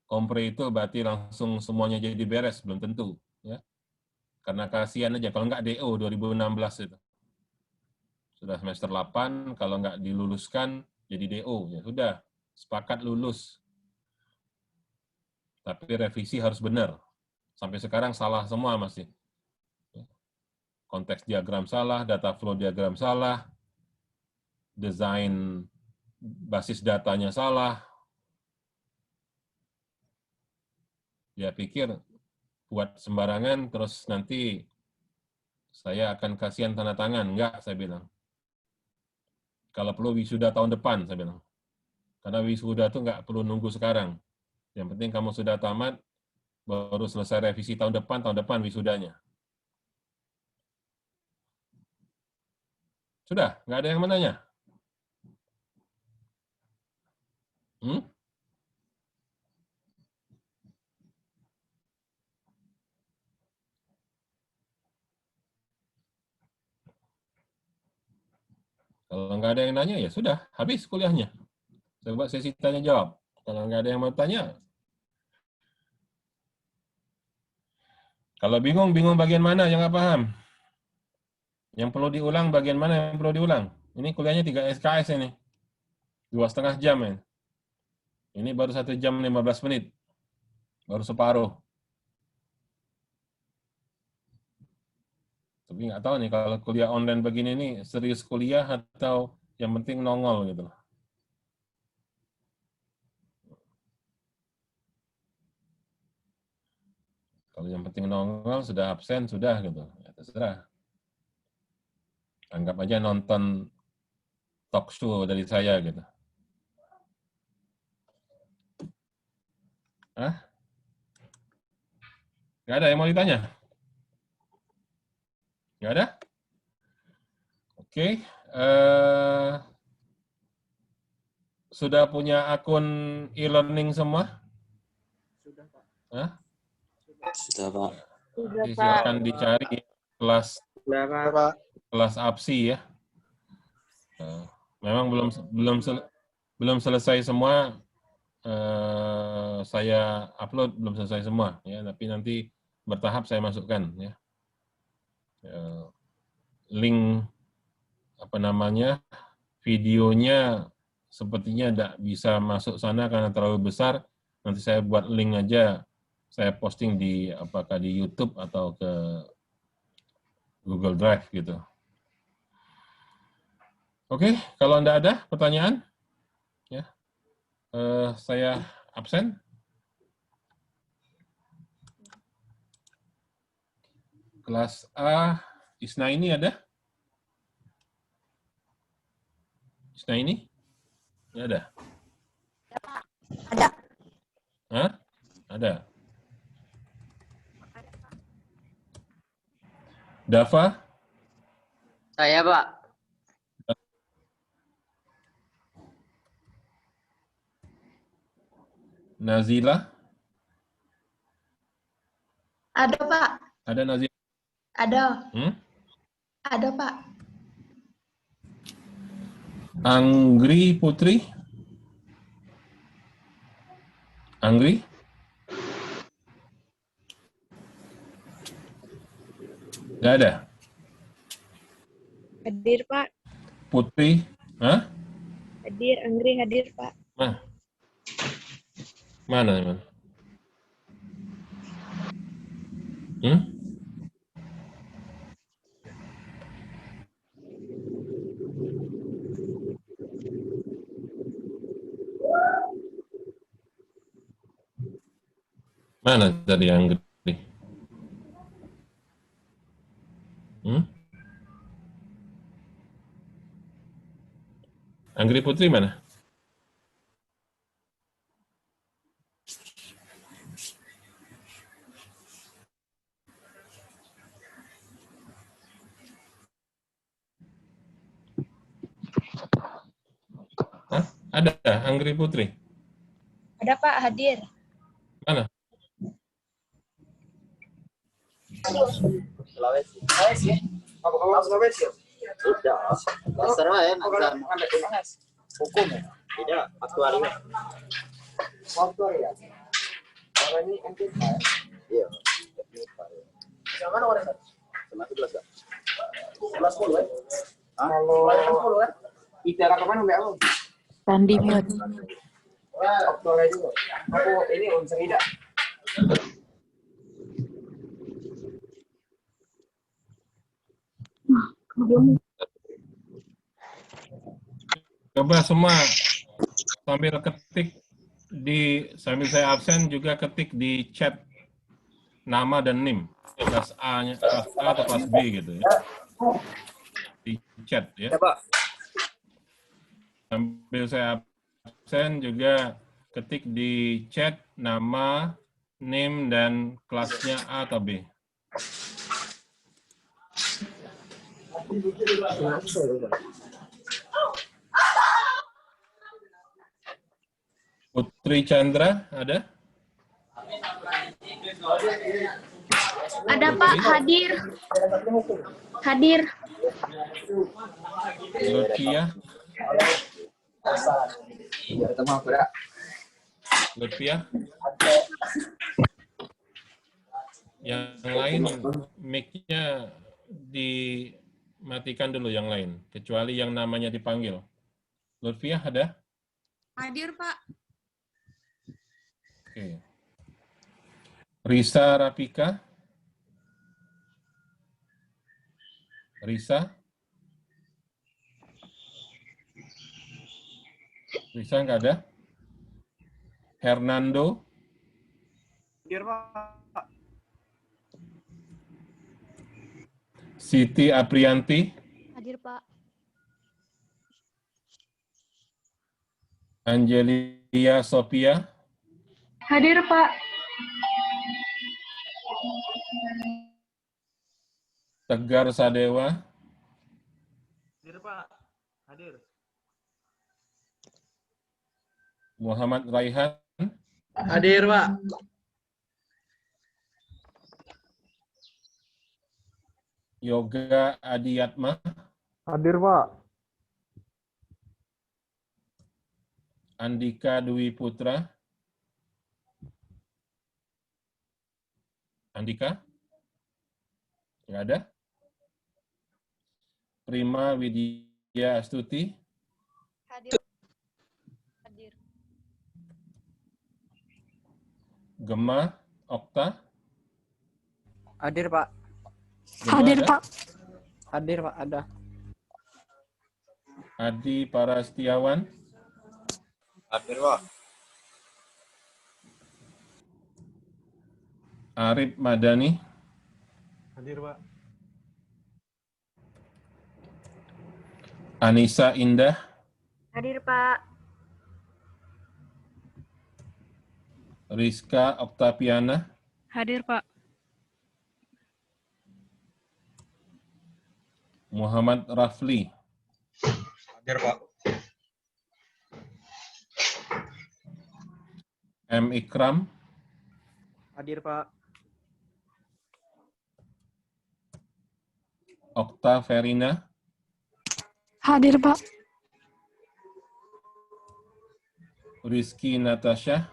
[SPEAKER 1] kompre itu berarti langsung semuanya jadi beres, belum tentu. Ya. Karena kasihan aja, kalau nggak DO 2016 itu. Sudah semester 8, kalau nggak diluluskan jadi DO. Ya sudah, sepakat lulus. Tapi revisi harus benar. Sampai sekarang salah semua masih. Konteks diagram salah, data flow diagram salah, desain basis datanya salah. Dia pikir buat sembarangan, terus nanti saya akan kasihan tanda tangan. Enggak, saya bilang. Kalau perlu wisuda tahun depan, saya bilang. Karena wisuda itu nggak perlu nunggu sekarang. Yang penting kamu sudah tamat, baru selesai revisi tahun depan wisudanya. Sudah, nggak ada yang menanya? Hmm? Kalau nggak ada yang nanya, ya sudah, habis kuliahnya. Coba sesi tanya jawab. Kalau nggak ada yang mau tanya, kalau bingung, bingung bagian mana yang nggak paham? Yang perlu diulang bagian mana yang perlu diulang? Ini kuliahnya 3 SKS ini. 2,5 jam ya. Ini baru 1 jam 15 menit. Baru separuh. Tapi nggak tahu nih kalau kuliah online begini nih serius kuliah atau yang penting nongol gitu. Kalau yang penting nongol sudah absen sudah gitu. Ya, terserah. Anggap aja nonton talk show dari saya gitu. Hah? Nggak ada yang mau ditanya? Nggak ada? Oke. Sudah punya akun e-learning semua?
[SPEAKER 2] Sudah, Pak.
[SPEAKER 1] Hah?
[SPEAKER 3] Sudah, Pak.
[SPEAKER 1] Jadi silakan dicari kelas APSI ya. Memang belum selesai semua. Saya upload belum selesai semua ya, tapi nanti bertahap saya masukkan ya. Link apa namanya videonya sepertinya tidak bisa masuk sana karena terlalu besar. Nanti saya buat link aja, saya posting di apakah di YouTube atau ke Google Drive gitu. Oke, kalau Anda ada pertanyaan, ya saya absen. Kelas A, Isna ini ada? Isna ini? Nggak ada?
[SPEAKER 4] Ada.
[SPEAKER 1] Hah? Ada. Dava?
[SPEAKER 5] Saya, Pak.
[SPEAKER 1] Nazila?
[SPEAKER 4] Ada, Pak.
[SPEAKER 1] Ada Nazila?
[SPEAKER 4] Ada.
[SPEAKER 1] Hmm?
[SPEAKER 4] Ada, Pak.
[SPEAKER 1] Anggri Putri? Anggri? Nggak ada?
[SPEAKER 6] Hadir, Pak.
[SPEAKER 1] Putri? Hah?
[SPEAKER 6] Hadir, Anggri hadir, Pak.
[SPEAKER 1] Mana? Hmm? Mana tadi Anggri? Hmm? Anggri Putri mana? Hah? Ada Anggri Putri?
[SPEAKER 6] Ada, Pak, hadir.
[SPEAKER 1] Mana?
[SPEAKER 2] Sulawesi. Kamu Sulawesi?
[SPEAKER 3] Sudah. Terserah ya.
[SPEAKER 2] Hukum ya?
[SPEAKER 3] Tidak, aktuaria.
[SPEAKER 2] Aktuaria. Orang ini MTK ya?
[SPEAKER 3] Iya.
[SPEAKER 2] Yang mana orang?
[SPEAKER 3] Sama 11, Pak.
[SPEAKER 2] 11 ya? Kalau 10 kan? ITERA kemana Mbak Alu?
[SPEAKER 4] Sandi buat.
[SPEAKER 2] Aktuaria juga. Aku ini unsur tidak.
[SPEAKER 1] Coba semua sambil ketik sambil saya absen juga ketik di chat nama dan NIM. Kelas A-nya, kelas A atau kelas B gitu ya. Di chat ya.
[SPEAKER 2] Ya Pak.
[SPEAKER 1] Sambil saya absen juga ketik di chat nama, NIM dan kelasnya A atau B. Putri Chandra ada?
[SPEAKER 4] Ada, Pak. Hadir. Hadir.
[SPEAKER 1] Lutfia? Lutfia? Yang lain mic-nya dimatikan dulu yang lain, kecuali yang namanya dipanggil. Lutfia ada?
[SPEAKER 4] Hadir, Pak.
[SPEAKER 1] Oke. Risa Rapika? Risa? Risa nggak ada? Hernando?
[SPEAKER 2] Hadir, Pak.
[SPEAKER 1] Siti Aprianti?
[SPEAKER 6] Hadir, Pak.
[SPEAKER 1] Angelia Sophia?
[SPEAKER 4] Hadir, Pak.
[SPEAKER 1] Tegar Sadewa?
[SPEAKER 2] Hadir, Pak. Hadir.
[SPEAKER 1] Muhammad Raihan?
[SPEAKER 2] Hadir, Pak.
[SPEAKER 1] Yoga Adiyatma?
[SPEAKER 7] Hadir, Pak.
[SPEAKER 1] Andika Dwi Putra? Andika? Nggak ada? Prima Widya Astuti?
[SPEAKER 6] Hadir. Hadir.
[SPEAKER 1] Gema Okta?
[SPEAKER 3] Hadir, Pak.
[SPEAKER 1] Gema
[SPEAKER 4] Hadir,
[SPEAKER 1] ada?
[SPEAKER 4] Pak.
[SPEAKER 3] Hadir, Pak. Ada.
[SPEAKER 1] Adi Parastiawan?
[SPEAKER 3] Hadir, Pak.
[SPEAKER 1] Arif Madani?
[SPEAKER 7] Hadir, Pak.
[SPEAKER 1] Anissa Indah?
[SPEAKER 6] Hadir, Pak.
[SPEAKER 1] Rizka Oktaviana?
[SPEAKER 6] Hadir, Pak.
[SPEAKER 1] Muhammad Rafli?
[SPEAKER 3] Hadir, Pak.
[SPEAKER 1] M. Ikram?
[SPEAKER 2] Hadir, Pak.
[SPEAKER 1] Okta Verina?
[SPEAKER 4] Hadir, Pak.
[SPEAKER 1] Rizky Natasha?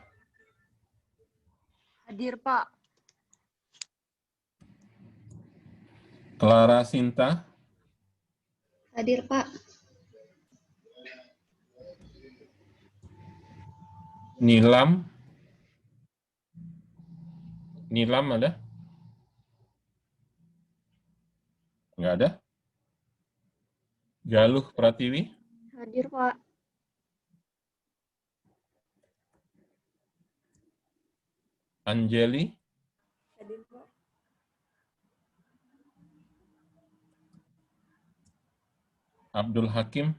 [SPEAKER 6] Hadir, Pak.
[SPEAKER 1] Clara Sinta?
[SPEAKER 4] Hadir, Pak.
[SPEAKER 1] Nilam? Nilam ada? Nggak ada? Galuh Pratiwi?
[SPEAKER 6] Hadir, Pak.
[SPEAKER 1] Anjeli?
[SPEAKER 6] Hadir, Pak.
[SPEAKER 1] Abdul Hakim?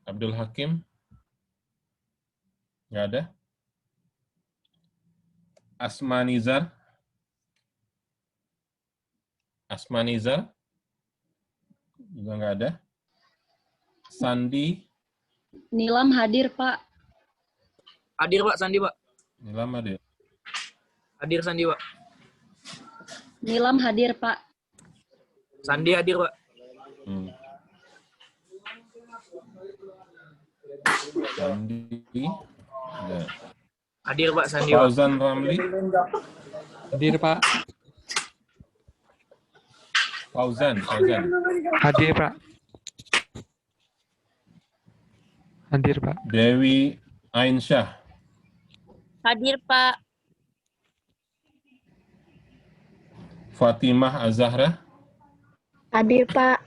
[SPEAKER 1] Abdul Hakim? Nggak ada? Asmanizar? Asmanizar? Juga nggak ada. Sandi?
[SPEAKER 4] Nilam hadir, Pak.
[SPEAKER 2] Hadir, Pak. Sandi, Pak.
[SPEAKER 1] Nilam ada.
[SPEAKER 2] Hadir, Sandi, Pak.
[SPEAKER 4] Nilam hadir, Pak.
[SPEAKER 2] Sandi hadir, Pak.
[SPEAKER 1] Sandi? Ada.
[SPEAKER 2] Hadir, Pak. Sandi, Pak.
[SPEAKER 1] Fauzan Ramli?
[SPEAKER 7] Hadir, Pak.
[SPEAKER 1] Fauzan.
[SPEAKER 7] Hadir, Pak. Hadir, Pak.
[SPEAKER 1] Dewi Ainsyah?
[SPEAKER 6] Hadir, Pak.
[SPEAKER 1] Fatimah Azahra?
[SPEAKER 6] Hadir, Pak.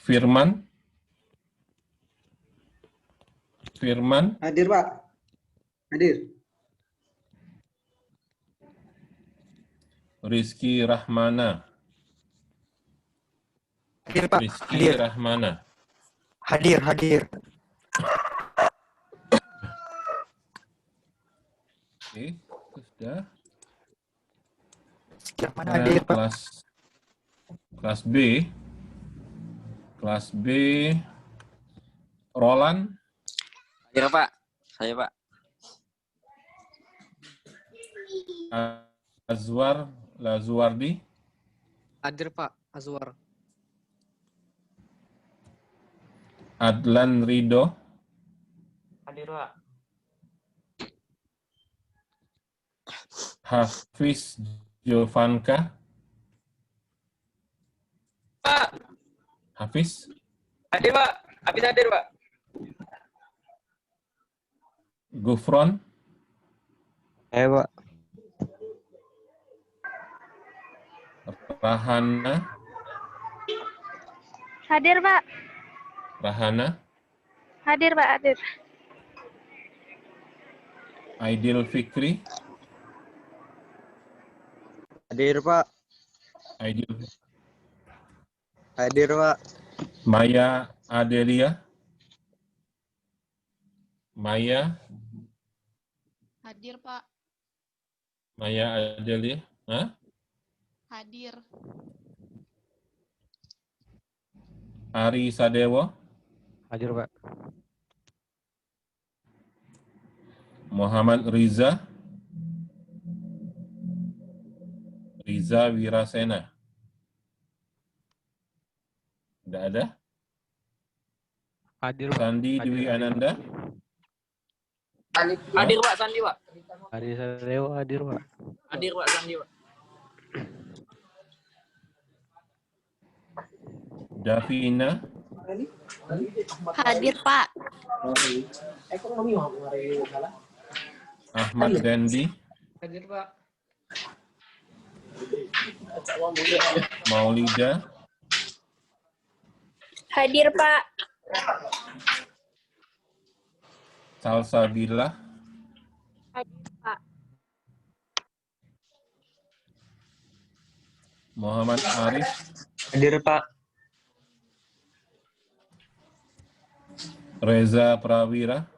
[SPEAKER 1] Firman?
[SPEAKER 8] Hadir, Pak. Hadir.
[SPEAKER 1] Rizky Rahmana?
[SPEAKER 8] Hadir, Pak.
[SPEAKER 1] Rizky Rahmana?
[SPEAKER 8] Hadir.
[SPEAKER 1] Oke, itu sudah.
[SPEAKER 8] Mana hadir, Pak?
[SPEAKER 1] Kelas B. Kelas B. Roland?
[SPEAKER 3] Hadir, Pak. Saya, Pak.
[SPEAKER 1] Azwar Lazuardi?
[SPEAKER 9] Hadir, Pak. Azwar.
[SPEAKER 1] Adlan Rido?
[SPEAKER 2] Hadir, Pak.
[SPEAKER 1] Hafiz Jovanka? Hafiz,
[SPEAKER 3] Hadir, Pak. Hafiz hadir, Pak.
[SPEAKER 1] Gufron,
[SPEAKER 3] Pak.
[SPEAKER 1] Rahana,
[SPEAKER 6] Hadir, Pak.
[SPEAKER 1] Rahana,
[SPEAKER 6] Hadir, Pak. Hadir.
[SPEAKER 1] Aidil Fikri,
[SPEAKER 3] Hadir, Pak.
[SPEAKER 1] Aidil,
[SPEAKER 3] Hadir, Pak.
[SPEAKER 1] Maya Adelia, Maya,
[SPEAKER 4] Hadir, Pak.
[SPEAKER 1] Maya Adelia, hah?
[SPEAKER 4] Hadir.
[SPEAKER 1] Ari Sadewo,
[SPEAKER 7] Hadir, Pak.
[SPEAKER 1] Muhammad Riza, Riza Wirasena. Tidak ada.
[SPEAKER 7] Hadir, Pak.
[SPEAKER 1] Sandi Dwi Ananda,
[SPEAKER 5] Hadir, Pak. Sandi, Pak.
[SPEAKER 7] Hadir Sadeo, hadir, Pak.
[SPEAKER 5] Hadir, Pak. Sandi, Pak.
[SPEAKER 1] Davina,
[SPEAKER 6] Hadir, Pak.
[SPEAKER 1] Ahmad Dendi,
[SPEAKER 5] Hadir, Pak.
[SPEAKER 1] Maulida,
[SPEAKER 6] Hadir, Pak.
[SPEAKER 1] Salsabila,
[SPEAKER 6] Hadir, Pak.
[SPEAKER 1] Muhammad Arif,
[SPEAKER 3] Hadir, Pak.
[SPEAKER 1] Reza Prawira,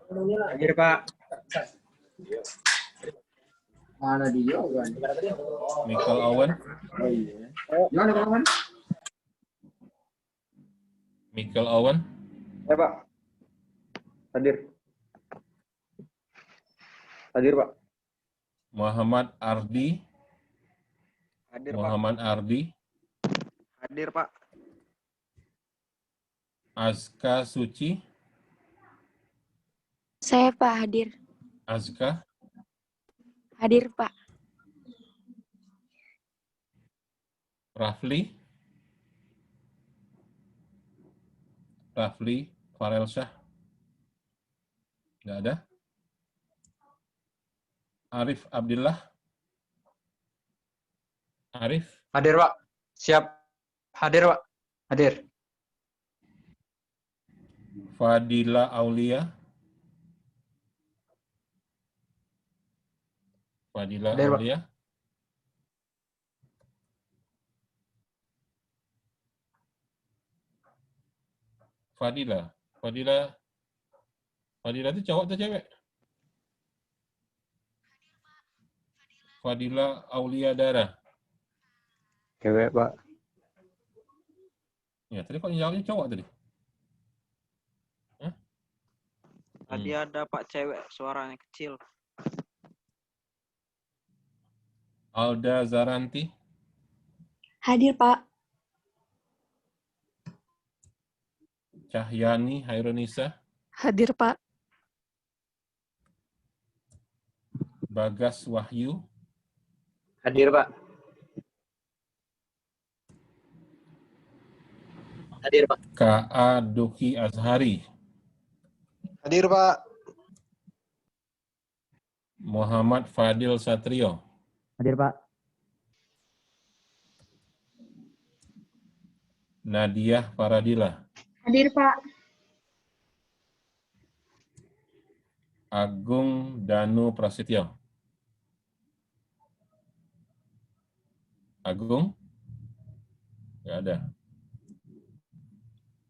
[SPEAKER 3] Hadir, Pak.
[SPEAKER 2] Mana dia?
[SPEAKER 1] Michael Owen,
[SPEAKER 2] Gimana, Bang?
[SPEAKER 1] Michael Owen,
[SPEAKER 3] Ya, Pak. Hadir. Hadir, Pak.
[SPEAKER 1] Muhammad Ardi,
[SPEAKER 3] Hadir, Pak.
[SPEAKER 1] Muhammad Ardi,
[SPEAKER 3] Hadir, Pak.
[SPEAKER 1] Azka Suci,
[SPEAKER 6] Saya, Pak. Hadir.
[SPEAKER 1] Azka,
[SPEAKER 6] Hadir, Pak.
[SPEAKER 1] Rafli, Rafli Farel Syah, nggak ada. Arif Abdillah, Arif,
[SPEAKER 3] Hadir, Pak. Siap. Hadir, Pak. Hadir.
[SPEAKER 1] Fadila Aulia, Fadila
[SPEAKER 3] Hadir, Pak.
[SPEAKER 1] Aulia, Fadila, Fadila itu cowok atau cewek? Fadila Aulia Dara.
[SPEAKER 3] Cewek, Pak.
[SPEAKER 1] Ya, tadi kok jawabnya cowok tadi? Hah?
[SPEAKER 3] Tadi ada Pak cewek, suaranya kecil.
[SPEAKER 1] Alda Zaranti,
[SPEAKER 6] Hadir, Pak.
[SPEAKER 1] Cahyani Hairunisa,
[SPEAKER 6] Hadir, Pak.
[SPEAKER 1] Bagas Wahyu,
[SPEAKER 3] Hadir, Pak. Hadir, Pak.
[SPEAKER 1] K.A. Duki Azhari,
[SPEAKER 3] Hadir, Pak.
[SPEAKER 1] Muhammad Fadil Satrio,
[SPEAKER 3] Hadir, Pak.
[SPEAKER 1] Nadia Faradila,
[SPEAKER 6] Hadir, Pak.
[SPEAKER 1] Agung Danu Prasetyo. Agung? Nggak ada.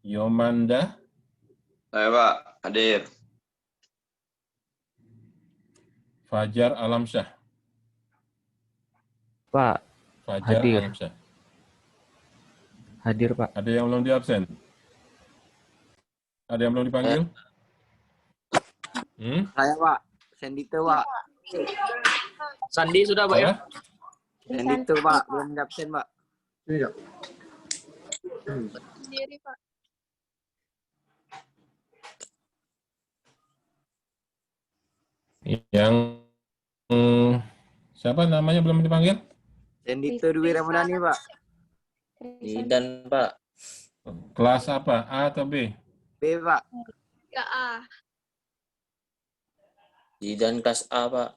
[SPEAKER 1] Yomanda,
[SPEAKER 3] Saya, Pak. Hadir.
[SPEAKER 1] Fajar Alamsyah.
[SPEAKER 7] Pak,
[SPEAKER 1] Fajar
[SPEAKER 7] Hadir.
[SPEAKER 1] Alamsyah.
[SPEAKER 7] hadir, Pak.
[SPEAKER 1] Ada yang belum diabsen? Ada yang belum dipanggil?
[SPEAKER 3] Saya, Pak. Sendito, Pak.
[SPEAKER 5] Sandi sudah, Pak, ya?
[SPEAKER 1] Ya?
[SPEAKER 3] Sendito, Pak. Belum absen, Pak.
[SPEAKER 2] Iya.
[SPEAKER 6] Sendiri, Pak.
[SPEAKER 1] Yang siapa namanya belum dipanggil?
[SPEAKER 3] Sendito Dwi Ramadhani, Pak.
[SPEAKER 5] Dan, Pak.
[SPEAKER 1] Kelas apa? A atau B?
[SPEAKER 3] B, Pak.
[SPEAKER 4] Ya A.
[SPEAKER 10] Zidan kelas A, Pak.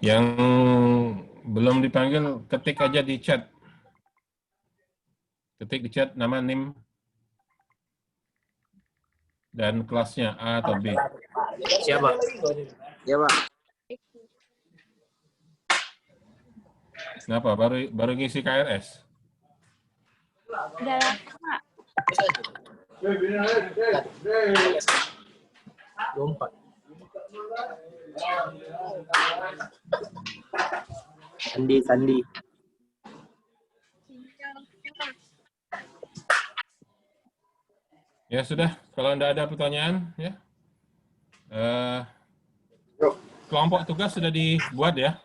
[SPEAKER 1] Yang belum dipanggil, ketik aja di chat. Ketik di chat nama, NIM, dan kelasnya A atau B.
[SPEAKER 5] Siapa?
[SPEAKER 3] Ya, Pak.
[SPEAKER 1] Kenapa? Baru ngisi KRS?
[SPEAKER 6] Udah lama, Pak.
[SPEAKER 5] 24.
[SPEAKER 10] Sandi.
[SPEAKER 1] Ya sudah, kalau tidak ada pertanyaan, ya. Kelompok tugas sudah dibuat ya?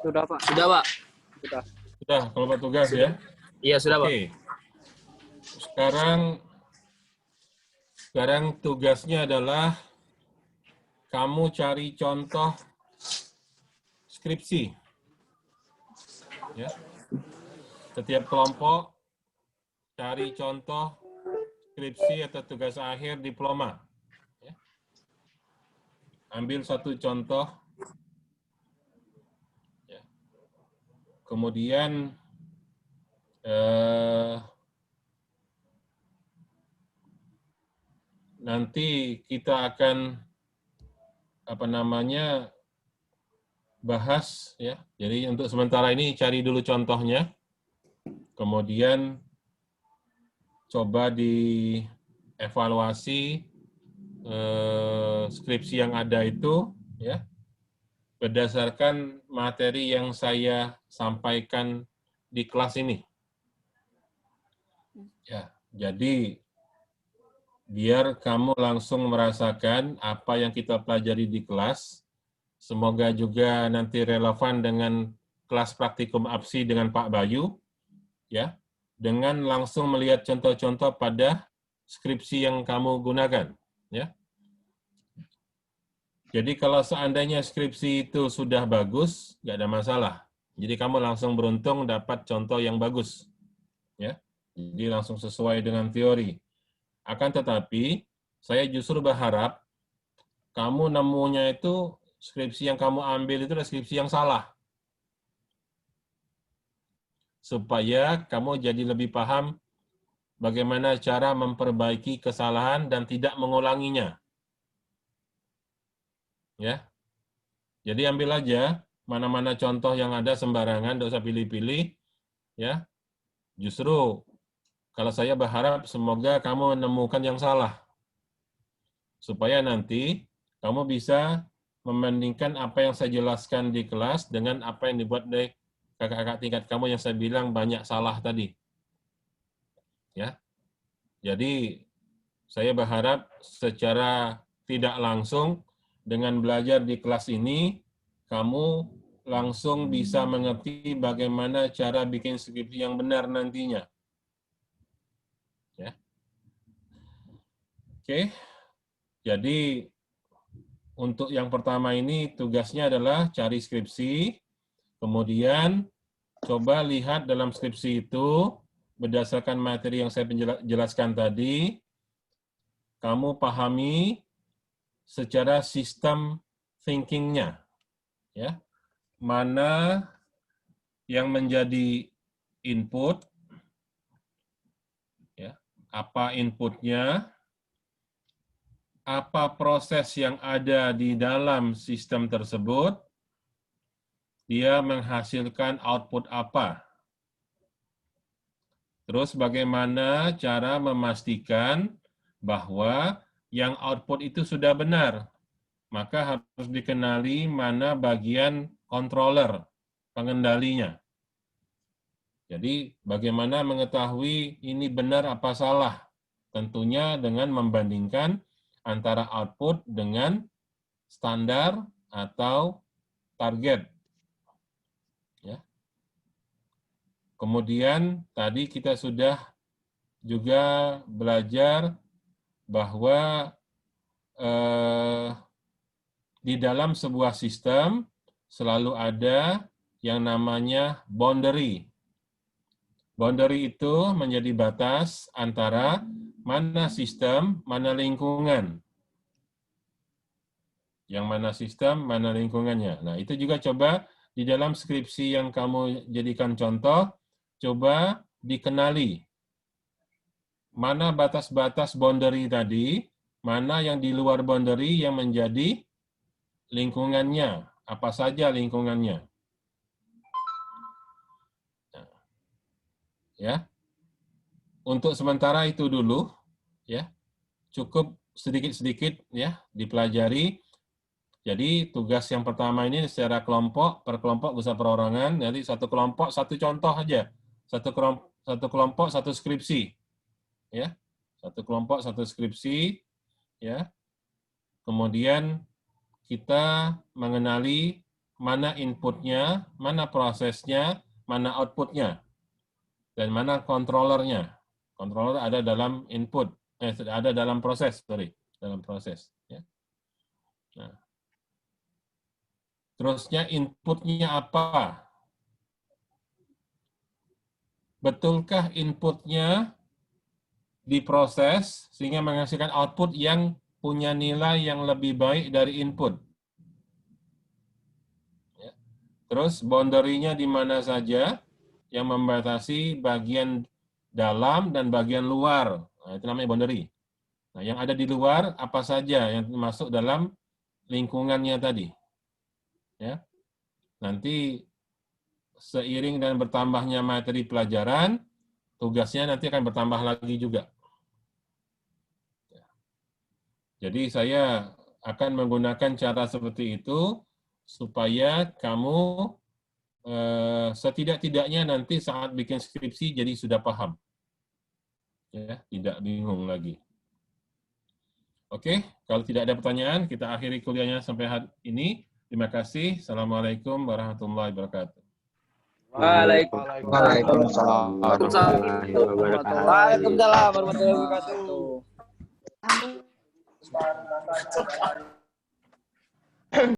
[SPEAKER 3] Sudah, Pak.
[SPEAKER 5] Sudah, Pak.
[SPEAKER 1] Sudah, kelompok tugas ya?
[SPEAKER 5] Iya, sudah, Pak.
[SPEAKER 1] Oke. Sekarang tugasnya adalah kamu cari contoh skripsi. Ya. Setiap kelompok cari contoh skripsi atau tugas akhir diploma. Ya. Ambil satu contoh. Ya. Kemudian nanti kita akan bahas ya. Jadi untuk sementara ini cari dulu contohnya. Kemudian coba dievaluasi skripsi yang ada itu ya. Berdasarkan materi yang saya sampaikan di kelas ini. Ya, jadi biar kamu langsung merasakan apa yang kita pelajari di kelas. Semoga juga nanti relevan dengan kelas praktikum APSI dengan Pak Bayu, ya, dengan langsung melihat contoh-contoh pada skripsi yang kamu gunakan, ya. Jadi kalau seandainya skripsi itu sudah bagus, nggak ada masalah. Jadi kamu langsung beruntung dapat contoh yang bagus, ya. Jadi langsung sesuai dengan teori. Akan tetapi, saya justru berharap kamu nemunya itu skripsi yang kamu ambil itu adalah skripsi yang salah. Supaya kamu jadi lebih paham bagaimana cara memperbaiki kesalahan dan tidak mengulanginya. Ya. Jadi ambil aja mana-mana contoh yang ada sembarangan, tidak usah pilih-pilih. Ya. Justru kalau saya berharap semoga kamu menemukan yang salah. Supaya nanti kamu bisa membandingkan apa yang saya jelaskan di kelas dengan apa yang dibuat oleh kakak-kakak tingkat kamu yang saya bilang banyak salah tadi. Ya. Jadi saya berharap secara tidak langsung dengan belajar di kelas ini kamu langsung bisa mengerti bagaimana cara bikin skripsi yang benar nantinya. Ya. Oke, jadi untuk yang pertama ini tugasnya adalah cari skripsi, kemudian coba lihat dalam skripsi itu berdasarkan materi yang saya jelaskan tadi, kamu pahami secara sistem thinking-nya, ya, mana yang menjadi input, apa inputnya, apa proses yang ada di dalam sistem tersebut, dia menghasilkan output apa. Terus bagaimana cara memastikan bahwa yang output itu sudah benar. Maka harus dikenali mana bagian controller, pengendalinya. Jadi bagaimana mengetahui ini benar apa salah? Tentunya dengan membandingkan antara output dengan standar atau target. Ya. Kemudian tadi kita sudah juga belajar bahwa di dalam sebuah sistem selalu ada yang namanya boundary. Boundary itu menjadi batas antara mana sistem, mana lingkungan. Yang mana sistem, mana lingkungannya. Nah, itu juga coba di dalam skripsi yang kamu jadikan contoh, coba dikenali. Mana batas-batas boundary tadi, mana yang di luar boundary yang menjadi lingkungannya. Apa saja lingkungannya. Nah, ya. Untuk sementara itu dulu, ya. Cukup sedikit-sedikit ya dipelajari. Jadi tugas yang pertama ini secara kelompok, per kelompok bisa perorangan. Jadi satu kelompok satu contoh aja, satu kelompok satu skripsi, ya, satu kelompok satu skripsi, ya. Kemudian kita mengenali mana inputnya, mana prosesnya, mana outputnya, dan mana controllernya. Controller ada dalam input, ada dalam proses, dalam proses. Ya. Nah. Terusnya inputnya apa? Betulkah inputnya diproses sehingga menghasilkan output yang punya nilai yang lebih baik dari input? Ya. Terus boundary-nya di mana saja yang membatasi bagian dalam dan bagian luar. Nah, itu namanya boundary. Nah, yang ada di luar apa saja yang masuk dalam lingkungannya tadi. Ya, nanti seiring dan bertambahnya materi pelajaran, tugasnya nanti akan bertambah lagi juga. Jadi saya akan menggunakan cara seperti itu supaya kamu setidak-tidaknya nanti saat bikin skripsi jadi sudah paham, ya, tidak bingung lagi. Oke, kalau tidak ada pertanyaan, kita akhiri kuliahnya sampai hari ini. Terima kasih. Assalamualaikum warahmatullahi wabarakatuh.
[SPEAKER 9] Waalaikumsalam warahmatullahi wabarakatuh.